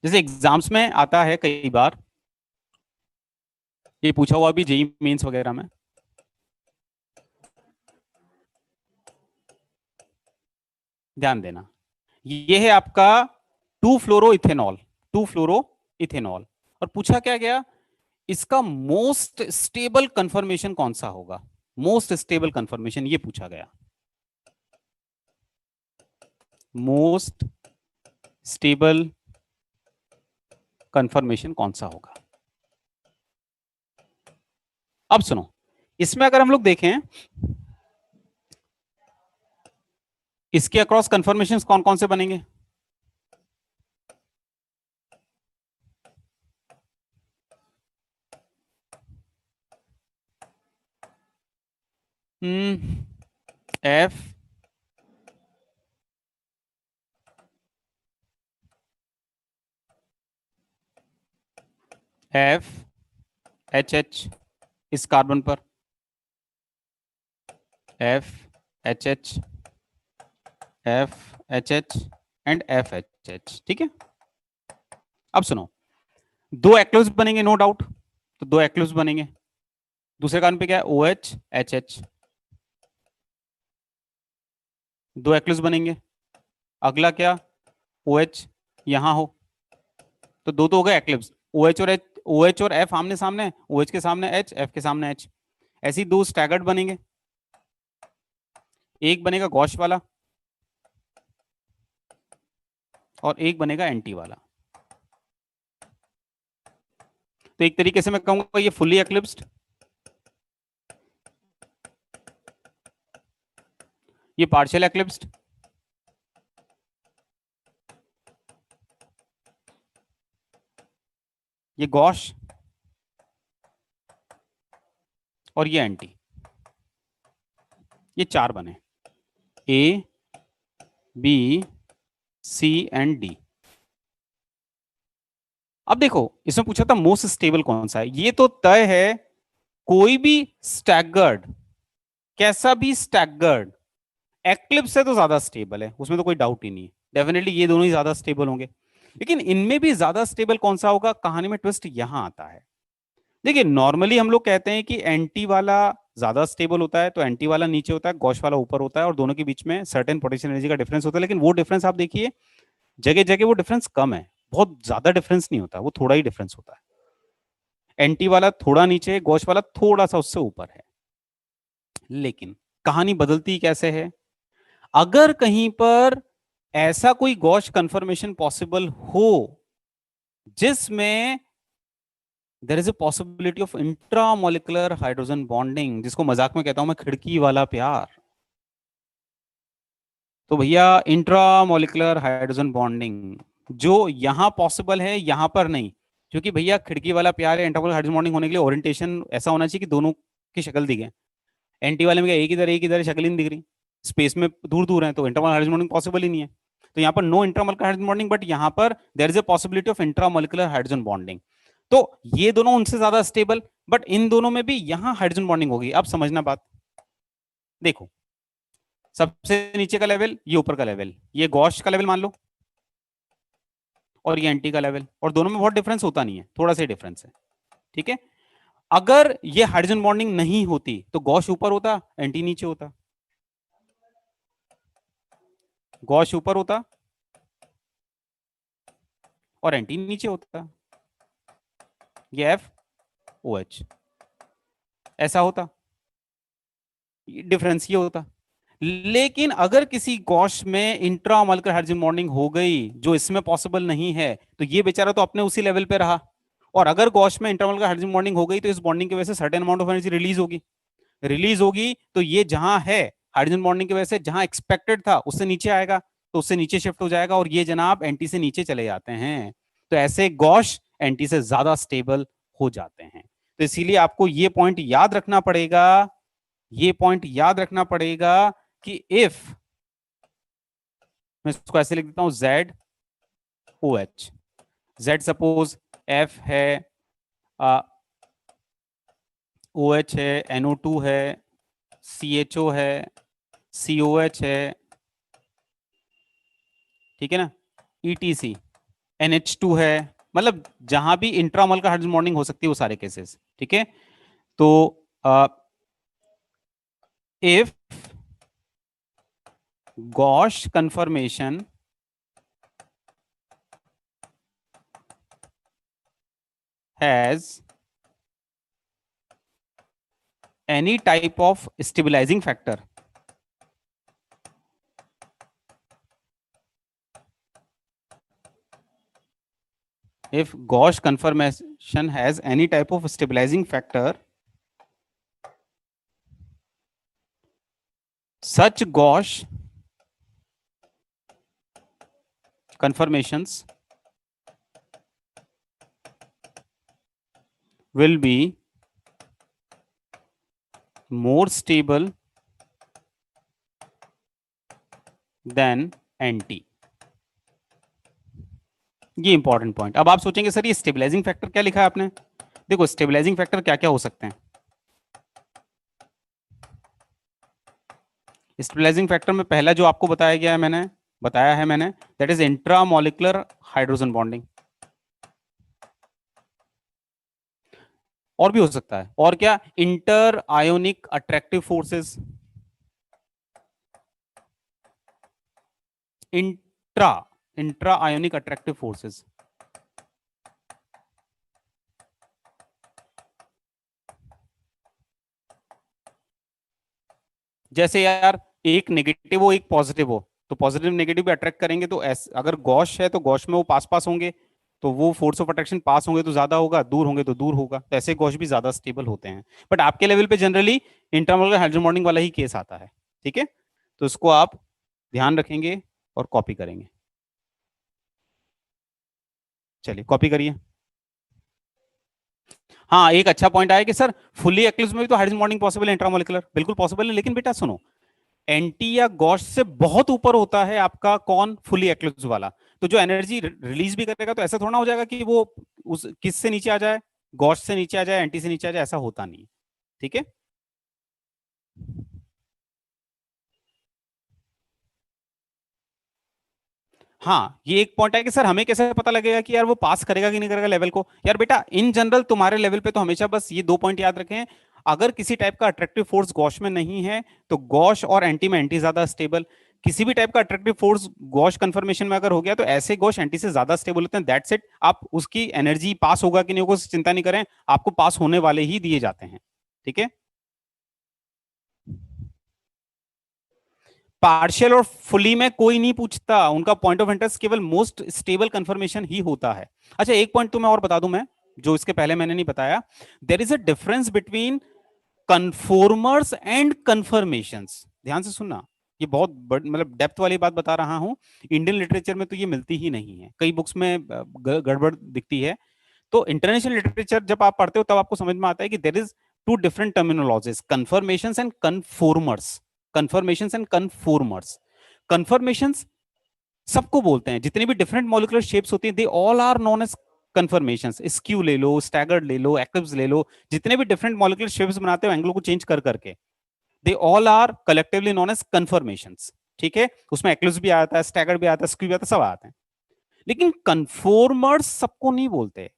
जैसे एग्जाम्स में आता है कई बार, ये पूछा हुआ भी जेई मेंस वगैरह में। ध्यान देना, ये है आपका two fluoro ethanol, two fluoro ethanol. और पूछा क्या गया, इसका मोस्ट स्टेबल कंफर्मेशन कौन सा होगा, मोस्ट स्टेबल कंफर्मेशन ये पूछा गया। मोस्ट स्टेबल कंफर्मेशन कौन सा होगा। अब सुनो, इसमें अगर हम लोग देखें, इसके अक्रॉस कंफर्मेशन कौन कौन से बनेंगे। एफ, एफ, एच एच इस कार्बन पर, F, H H, F, H H and F H H. ठीक है, अब सुनो, दो एक्लोज बनेंगे नो डाउट, तो दो एक्लोज बनेंगे। दूसरे कार्बन पे क्या है, ओ एच एच एच, दो एक्लोज बनेंगे। अगला क्या, ओ एच यहां हो, तो दो तो हो गए एक्लिप्स, ओ एच और एच, ओ एच और एफ आमने सामने, ओ एच के सामने एच, एफ के सामने एच। ऐसे ही दो स्टैगर्ड बनेंगे, एक बनेगा गॉश वाला और एक बनेगा एंटी वाला। तो एक तरीके से मैं कहूंगा ये फुल्ली एक्लिप्स्ड, ये पार्शियल एक्लिप्स्ड, ये गॉश और ये एंटी। ये चार बने, ए, बी, सी एंड डी। अब देखो इसमें पूछा था मोस्ट स्टेबल कौन सा है, ये तो तय है, कोई भी स्टैगर्ड, कैसा भी स्टैगर्ड एक्लिप्स से तो ज्यादा स्टेबल है, उसमें तो कोई डाउट ही नहीं है, डेफिनेटली ये दोनों ही ज्यादा स्टेबल होंगे। लेकिन इनमें भी ज्यादा स्टेबल कौन सा होगा, कहानी में ट्विस्ट यहां आता है। देखिए नॉर्मली हम लोग कहते हैं कि एंटी वाला ज्यादा स्टेबल होता है, तो एंटी वाला नीचे होता है, गॉश वाला ऊपर होता है, और दोनों के बीच में सर्टेन पोटेंशियल एनर्जी का डिफरेंस होता है। लेकिन वो डिफरेंस आप देखिए जगह जगह वो डिफरेंस कम है, बहुत ज्यादा डिफरेंस नहीं होता, वो थोड़ा ही डिफरेंस होता है। एंटी वाला थोड़ा नीचे, गॉश वाला थोड़ा सा उससे ऊपर है। लेकिन कहानी बदलती कैसे है, अगर कहीं पर ऐसा कोई गॉश कंफर्मेशन पॉसिबल हो जिसमें there is a possibility of intramolecular hydrogen bonding, जिसको मजाक में कहता हूं मैं खिड़की वाला प्यार, तो भैया इंट्रामोलिकुलर हाइड्रोजन बॉन्डिंग जो यहां पॉसिबल है यहां पर नहीं, क्योंकि भैया खिड़की वाला प्यार है, इंट्रामोलिकुलर हाइड्रोजन बॉन्डिंग होने के लिए ओरिएंटेशन ऐसा होना चाहिए कि दोनों की शक्ल दिखे। एंटी वाले में क्या एक इधर शक्ल ही नहीं दिख रही, स्पेस में दूर दूर है, तो इंट्रामोलिकुलर हाइड्रोजन बॉन्डिंग पॉसिबल ही नहीं है। तो यहाँ पर no intramolecular hydrogen bonding, but यहाँ पर there is a possibility of intramolecular hydrogen bonding. तो ये दोनों उनसे ज्यादा स्टेबल, बट इन दोनों में भी यहां हाइड्रोजन बॉन्डिंग होगी। अब समझना बात, देखो सबसे नीचे का लेवल, ये ऊपर का लेवल, ये गॉश का लेवल मान लो, और ये एंटी का लेवल, और दोनों में बहुत डिफरेंस होता नहीं है, थोड़ा सा डिफरेंस है। ठीक है, अगर ये हाइड्रोजन बॉन्डिंग नहीं होती तो गॉश ऊपर होता, एंटी नीचे होता, गॉश ऊपर होता और एंटी नीचे होता, ये एफ ओ एच ऐसा होता, डिफरेंस ये होता। लेकिन अगर किसी गॉश में इंट्रामोलिकुलर हाइड्रोजन बॉन्डिंग हो गई जो इसमें पॉसिबल नहीं है, तो ये बेचारा तो अपने उसी लेवल पे रहा। और अगर गॉश में इंट्रामोलिकुलर हाइड्रोजन बॉन्डिंग हो गई तो इस बॉन्डिंग की वजह से certain amount of energy release होगी, रिलीज होगी तो ये जहां है हाइड्रोजन बॉन्डिंग की वजह से जहां एक्सपेक्टेड था उससे नीचे आएगा, तो उससे नीचे शिफ्ट हो जाएगा, और ये जनाब एंटी से नीचे चले जाते हैं। तो ऐसे गॉश एंटी से ज्यादा स्टेबल हो जाते हैं। तो इसीलिए आपको ये पॉइंट याद रखना पड़ेगा, ये पॉइंट याद रखना पड़ेगा कि इफ मैं इसको ऐसे लिख देता हूँ, Z O H. Z suppose F है, ओ एच है, एनओ टू है, सी एच ओ है, सी ओ एच है, ठीक है ना, E T C, N H two है, मतलब जहां भी इंट्रामोल का हाइड्रोजन बॉन्डिंग हो सकती है वो सारे केसेस, ठीक है। तो if gosh confirmation has any type of stabilizing factor, if Gauss conformation has any type of stabilizing factor, such Gauss conformations will be more stable than NT। ये इंपॉर्टेंट पॉइंट। अब आप सोचेंगे सर ये stabilising factor क्या लिखा है आपने। देखो स्टेबलाइजिंग फैक्टर क्या क्या हो सकते हैं। स्टेबलाइजिंग फैक्टर में पहला जो आपको बताया है मैंने, that is intramolecular hydrogen bonding. और भी हो सकता है, और क्या, inter ionic attractive forces, intra intra ionic attractive forces. जैसे यार एक नेगेटिव हो एक पॉजिटिव हो, तो पॉजिटिव नेगेटिव भी अट्रैक्ट करेंगे, तो अगर गॉश है तो गॉश में वो पास पास होंगे, तो वो फोर्स ऑफ अट्रैक्शन पास होंगे तो ज्यादा होगा, दूर होंगे तो दूर होगा, तो ऐसे गॉश भी ज्यादा स्टेबल होते हैं। बट आपके लेवल पे जनरली इंटरमोलर हाइड्रोजन बॉन्डिंग वाला ही केस आता है, ठीक है। तो इसको आप ध्यान रखेंगे और कॉपी करेंगे। चलिए कॉपी करिए। हाँ एक अच्छा पॉइंट आया कि सर फुल्ली एक्लिप्स में भी तो हाइड्रोजन बॉन्डिंग पॉसिबल है, इंट्रामोलिकुलर बिल्कुल पॉसिबल है, लेकिन बेटा सुनो, एंटी या गॉश से बहुत ऊपर होता है आपका कौन, फुली एक्लिप्स वाला। तो जो एनर्जी रिलीज भी करेगा तो ऐसा थोड़ा हो जाएगा कि वो उस किस से नीचे आ जाए, गॉश से नीचे आ जाए, एंटी से नीचे आ जाए, ऐसा होता नहीं, ठीक है। हाँ ये एक पॉइंट है कि सर हमें कैसे पता लगेगा कि यार वो पास करेगा कि नहीं करेगा लेवल को। यार बेटा इन जनरल तुम्हारे लेवल पे तो हमेशा बस ये दो पॉइंट याद रखें, अगर किसी टाइप का अट्रैक्टिव फोर्स गॉश में नहीं है तो गॉश और एंटी में एंटी ज्यादा स्टेबल, किसी भी टाइप का अट्रैक्टिव फोर्स गॉश कंफर्मेशन में अगर हो गया तो ऐसे गॉश एंटी से ज्यादा स्टेबल होते हैं, दैट्स इट। आप उसकी एनर्जी पास होगा कि नहीं होगा चिंता नहीं करें, आपको पास होने वाले ही दिए जाते हैं, ठीक है। पार्शियल और फुली में कोई नहीं पूछता, उनका पॉइंट ऑफ इंटरेस्ट केवल मोस्ट स्टेबल कंफर्मेशन ही होता है। अच्छा एक पॉइंट तो मैं और बता दूं मैं, जो इसके पहले मैंने नहीं बताया, there is a difference between conformers and conformations. ध्यान से सुनना, ये बहुत मतलब डेप्थ वाली बात बता रहा हूं, इंडियन लिटरेचर में तो ये मिलती ही नहीं है, कई बुक्स में गड़बड़ दिखती है। तो इंटरनेशनल लिटरेचर जब आप पढ़ते हो तब आपको समझ में आता है कि there is two different terminologies, conformations and conformers. Conformations and conformers. Conformations सबको बोलते हैं, जितनी भी डिफरेंट मॉलिक्यूलर शेप्स होती हैं they all are known as conformations. Skew ले लो, स्टैगर्ड ले लो, एक्लिप्स ले लो, जितने भी डिफरेंट मॉलिक्यूलर शेप्स बनाते हो एंगलों को चेंज कर करके, they all are collectively known as conformations, ठीक है। उसमें एक्लिप्स भी आता है, स्टैगर्ड भी आता है, स्क्यू भी आता है, सब आते हैं। लेकिन कन्फॉर्मर्स सबको नहीं बोलते।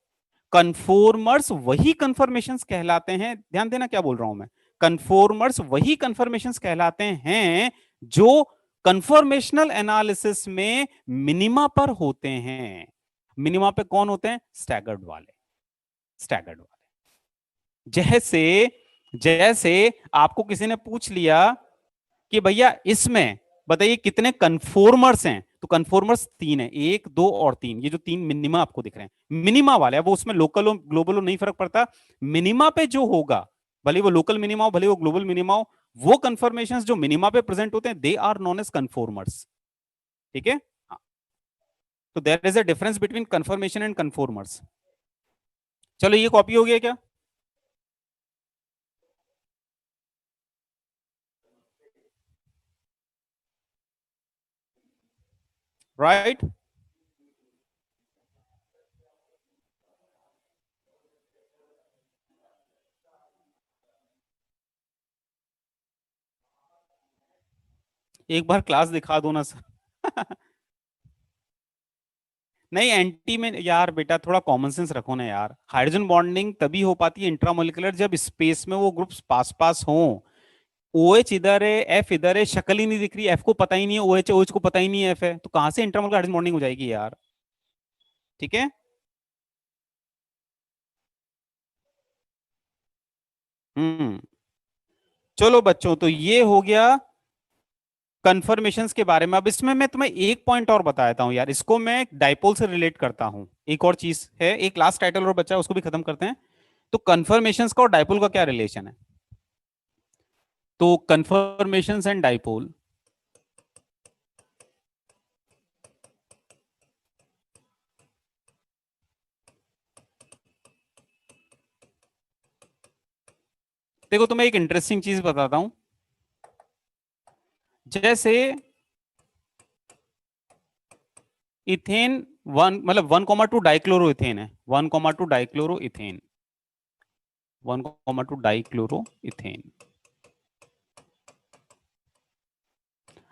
कन्फॉर्मर्स वही कन्फर्मेशंस कहलाते हैं, ध्यान देना क्या बोल रहा हूं मैं, कन्फॉर्मर्स वही कन्फर्मेशंस कहलाते हैं जो कन्फर्मेशनल एनालिसिस में मिनिमा पर होते हैं। मिनिमा पे कौन होते हैं, स्टैगर्ड वाले, स्टैगर्ड वाले। जैसे जैसे आपको किसी ने पूछ लिया कि भैया इसमें बताइए कितने कन्फॉर्मर्स हैं, तो कन्फॉर्मर्स तीन है, एक दो और तीन, ये जो तीन मिनिमा आपको दिख रहे हैं मिनिमा वाले, वो उसमें लोकल हो ग्लोबल हो नहीं फर्क पड़ता, मिनिमा पे जो होगा, भले वो लोकल मिनिमा हो भले वो ग्लोबल मिनिमा हो, वो कन्फर्मेशन जो मिनिमा पे प्रेजेंट होते हैं they are known as conformers, ठीक है। हाँ, तो there is a difference between conformation and conformers. चलो ये कॉपी हो गया क्या। राइट। एक बार क्लास दिखा दो ना सर। नहीं, एंटी में यार बेटा थोड़ा कॉमन सेंस रखो ना यार। हाइड्रोजन बॉन्डिंग तभी हो पाती है इंट्रामोलिकुलर जब स्पेस में वो ग्रुप्स पास पास हों। ओएच इधर है, एफ इधर है, शक्ल ही नहीं दिख रही, एफ को पता ही नहीं है ओएच, ओएच को पता ही नहीं है एफ है, तो कहां से इंटरमोलर हाइड्रोजन बॉन्डिंग हो जाएगी यार। ठीक है। हम्म। चलो बच्चों, तो ये हो गया कन्फर्मेशंस के बारे में। अब इसमें मैं तुम्हें एक पॉइंट और बता देता हूँ यार, इसको मैं डाइपोल से रिलेट करता हूँ। एक और चीज है, एक लास्ट टाइटल और बच्चा है, उसको भी खत्म करते हैं। तो कन्फर्मेशंस का और डाइपोल का क्या रिलेशन है? तो कन्फर्मेशंस एंड डाइपोल, देखो तुम्हें एक इंटरेस्टिंग चीज बताता हूं। जैसे इथेन वन, मतलब 1,2 डाइक्लोरो इथेन है, 1,2 डाइक्लोरो इथेन, 1,2 डाइक्लोरो इथेन।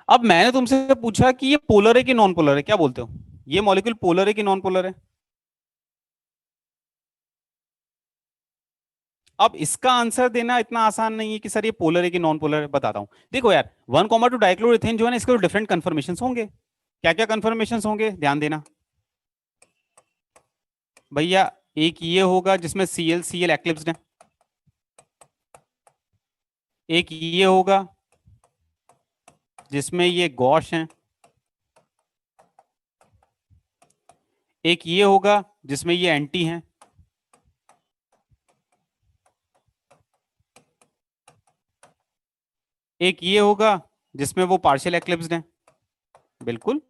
अब मैंने तुमसे पूछा कि ये पोलर है कि नॉन पोलर है, क्या बोलते हो? ये मॉलिक्यूल पोलर है कि नॉन पोलर है? अब इसका आंसर देना इतना आसान नहीं है कि सर ये पोलर है कि नॉन पोलर है। बताता हूं। देखो यार, 1,2 डाइक्लोरोइथेन जो है ना, इसके डिफरेंट कन्फर्मेशन होंगे। क्या क्या कन्फर्मेशन होंगे, ध्यान देना भैया। एक ये होगा जिसमें Cl Cl एक्लिप्स्ड है। एक ये होगा जिसमें ये गॉश है। एक ये होगा जिसमें ये एंटी है। एक ये होगा जिसमें वो पार्शियल एक्लिप्स्ड है। बिल्कुल।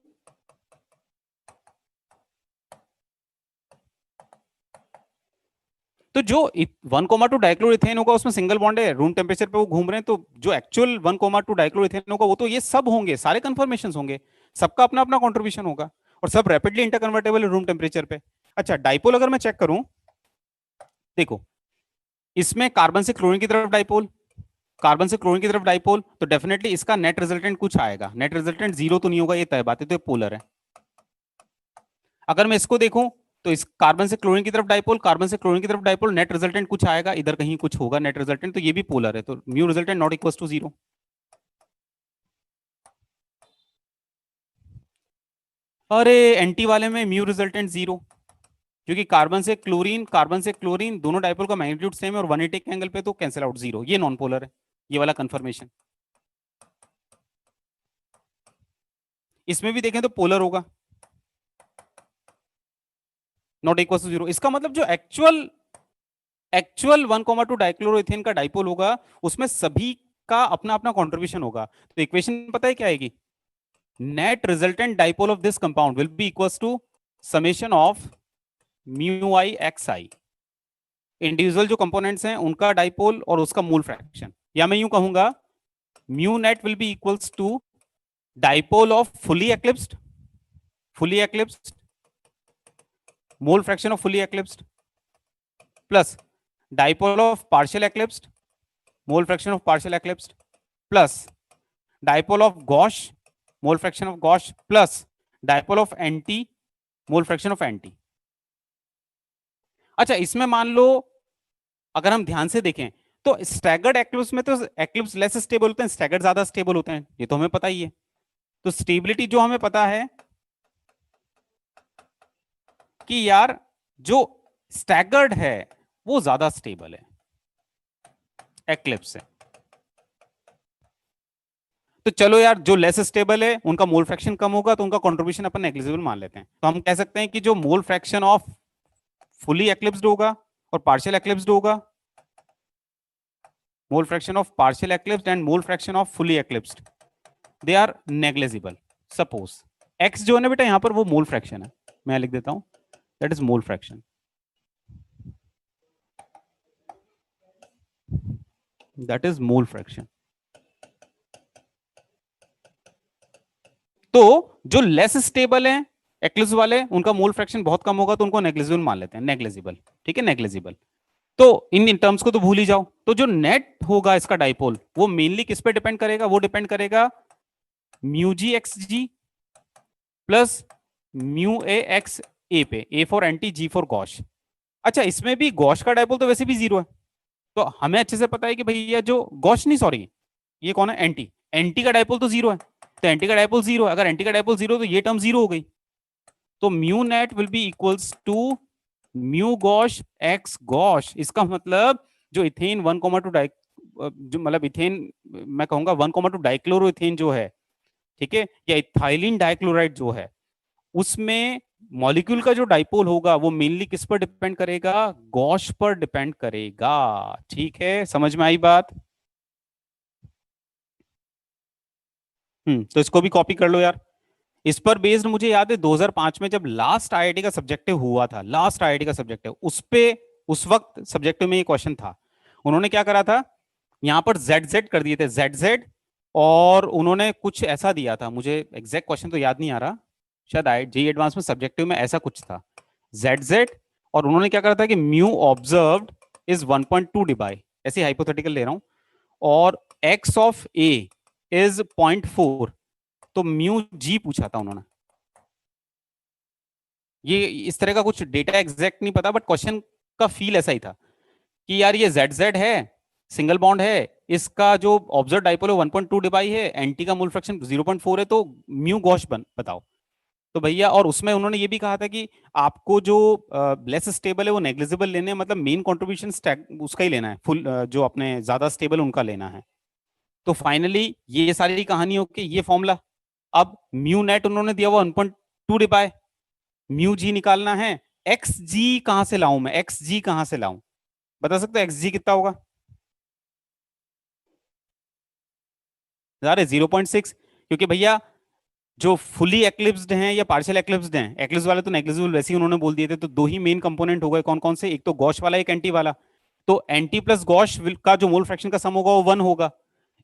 तो जो 1,2 डाइक्लोरोइथेन होगा उसमें सिंगल बॉन्ड है, रूम टेम्परेचर पे वो घूम रहे हैं, तो जो एक्चुअल 1,2 डाइक्लोरोइथेन होगा वो तो ये सब होंगे, सारे कंफर्मेशन होंगे। सबका अपना अपना कॉन्ट्रीब्यूशन होगा और सब रैपिडली इंटरकन्वर्टेबल है रूम टेम्परेचर पे। अच्छा, डाइपोल अगर मैं चेक करूं, देखो इसमें कार्बन से क्लोरीन की तरफ डाइपोल, कार्बन से क्लोरीन की तरफ डाइपोल, तो डेफिनेटली इसका नेट रिजल्टेंट कुछ आएगा। नेट रिजल्टेंट जीरो तो नहीं होगा, ये तय बात है, तो ये पोलर है। अगर मैं इसको देखूं, तो इस कार्बन से क्लोरीन की तरफ डाइपोल, कार्बन से क्लोरीन की तरफ डाइपोल, नेट रिजल्टेंट कुछ आएगा, इधर कहीं कुछ होगा नेट रिजल्टेंट, तो ये भी पोलर है, तो mu resultant not equal to zero. अरे एंटी वाले में म्यू रिजल्टेंट जीरो, क्योंकि कार्बन से क्लोरीन दोनों डाइपोल का मैग्नीट्यूड सेम है और 180 के एंगल पे, तो कैंसिल आउट जीरो, ये नॉन पोलर है, ये वाला कंफर्मेशन। इसमें भी देखें तो पोलर होगा, नॉट इक्वल टू जीरो। इसका मतलब जो एक्चुअल एक्चुअल 1,2 डाइक्लोरोइथेन का डाइपोल होगा, उसमें सभी का अपना अपना कंट्रीब्यूशन होगा। तो इक्वेशन पता है क्या आएगी? Net resultant dipole of this compound will be equals to summation of mu I X I, individual जो कंपोनेंट्स हैं उनका डाइपोल और उसका मूल फ्रैक्शन। या मैं यूं कहूंगा, mu net will be equals to dipole of fully eclipsed, mole fraction of fully eclipsed, plus dipole of partial eclipsed, mole fraction of partial eclipsed, plus dipole of gauche, mole fraction of gauche, plus dipole of anti, mole fraction of anti. अच्छा, इसमें मान लो अगर हम ध्यान से देखें, तो staggered eclipse में तो एक्लिप्स लेस स्टेबल होते हैं, स्टैगर्ड ज्यादा स्टेबल होते हैं, ये तो हमें पता ही है। तो स्टेबिलिटी जो हमें पता है कि यार जो स्टैगर्ड है वो ज्यादा स्टेबल है एक्लिप्स से। तो चलो यार, जो लेस स्टेबल है उनका मोल फ्रैक्शन कम होगा, तो उनका कंट्रीब्यूशन अपन नेग्लिजिबल मान लेते हैं। तो हम कह सकते हैं कि जो mole fraction of fully eclipsed होगा और पार्शियल एक्लिप्स्ड होगा, mole fraction of partial eclipsed and mole fraction of fully eclipsed, they are negligible. Suppose X जो है ना बेटा, यहां पर वो मोल फ्रैक्शन है, मैं लिख देता हूं, that is mole fraction, that is mole fraction. तो जो लेस स्टेबल है एक्लिप्स वाले, उनका मोल फ्रैक्शन बहुत कम होगा, तो उनको नेग्लिजिबल मान लेते हैं, नेग्लिजिबल। ठीक है, नेग्लिजिबल। तो इन टर्म्स को तो भूल ही जाओ। तो जो नेट होगा इसका डाइपोल, वो मेनली किस पे डिपेंड करेगा? वो डिपेंड करेगा mu G X G plus mu A X A पे, A for anti, G for gauche. अच्छा, इसमें भी गॉश का डाइपोल तो वैसे भी जीरो है, तो हमें अच्छे से पता है कि भैया जो गॉश नहीं, सॉरी, ये कौन है? एंटी। एंटी का डाइपोल तो जीरो है, तो एंटी का डाइपोल जीरो है। अगर एंटी का डाइपोल जीरो, तो ये टर्म जीरो हो गई। तो mu net will be equals to mu gauche X gauche. इसका मतलब जो इथेन 1,2 डाइ, जो मतलब इथेन, मैं कहूंगा 1,2 डाइक्लोरोइथेन जो है, ठीक है, या इथाइलिन डाइक्लोराइड जो है, उसमें मॉलिक्यूल का जो डाइपोल होगा वो मेनली किस पर डिपेंड करेगा? गॉश पर डिपेंड करेगा। ठीक है, समझ में आई बात? तो इसको भी कॉपी कर लो यार। इस पर बेस्ड मुझे याद है 2005 में जब लास्ट आईआईटी का सब्जेक्टिव हुआ था, लास्ट आईआईटी का सब्जेक्टिव, उस पे उस वक्त सब्जेक्टिव में ये क्वेश्चन था। उन्होंने क्या करा था, यहाँ पर जेड जेड कर दिए थे, जेड जेड, और उन्होंने कुछ ऐसा दिया था, मुझे एग्जैक्ट क्वेश्चन तो याद नहीं आ रहा, शायद आई जी एडवांस में सब्जेक्टिव में ऐसा कुछ था, जेड जेड। और उन्होंने क्या करा था कि म्यू ऑब्जर्व्ड इज 1.2 डिबाई, ऐसे हाइपोथेटिकल ले रहा हूं, और एक्स ऑफ ए इज 0.4, तो म्यू जी पूछा था उन्होंने। ये इस तरह का कुछ डेटा एग्जैक्ट नहीं पता, बट क्वेश्चन का फील ऐसा ही था कि यार ये जेड जेड है, सिंगल बॉन्ड है, इसका जो ऑब्जर्व डाइपोल है 1.2 डिबाई है, एंटी का मोल फ्रैक्शन 0.4 है, तो म्यू गॉश बन बताओ। तो भैया, और उसमें उन्होंने ये भी कहा था कि आपको जो लेस स्टेबल है वो नेग्लिजिबल लेने हैं, मतलब मेन कंट्रीब्यूशन उसका ही लेना है, फुल जो अपने ज्यादा स्टेबल उनका लेना है। तो फाइनली ये सारी कहानी होके ये फॉर्मूला, अब म्यू नेट उन्होंने दिया हुआ 1.2 डिबाई, म्यू जी निकालना है। एक्स जी कहां से लाऊं मैं? एक्स जी कहां से लाऊं? बता सकते हो एक्स जी कितना होगा? अरे 0.6, क्योंकि भैया जो फुली एक्लिप्स्ड हैं या पार्शियल एक्लिप्स्ड हैं, एक्लिप्स वाले तो नेग्लिजिबल वैसे ही उन्होंने बोल दिए थे, तो दो ही मेन कंपोनेंट हो गए, कौन कौन से? एक तो गॉश वाला, एक एंटी वाला। तो एंटी प्लस गॉश का जो मोल फ्रैक्शन का सम होगा वो 1 होगा।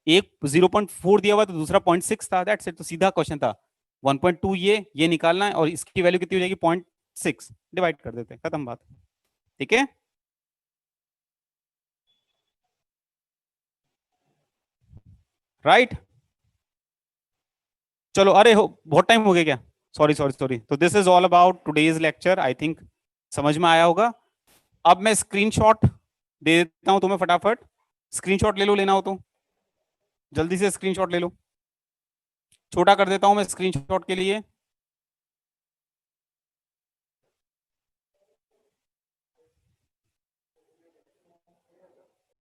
एक 0.4 दिया हुआ तो दूसरा 0.6 था, दैट्स इट। तो सीधा क्वेश्चन था 1.2, ये निकालना है, और इसकी वैल्यू कितनी हो जाएगी? 0.6, डिवाइड कर देते हैं, खत्म बात। ठीक है, राइट। चलो, अरे हो बहुत टाइम हो गया क्या? Sorry sorry sorry. तो this is all about today's lecture, I think समझ में आया होगा। अब मैं स्क्रीनशॉट दे देता हूं तुम्हें फटाफट, स्क्रीनशॉट ले लो, लेना हो तो जल्दी से स्क्रीनशॉट ले लो। छोटा कर देता हूं मैं स्क्रीनशॉट के लिए।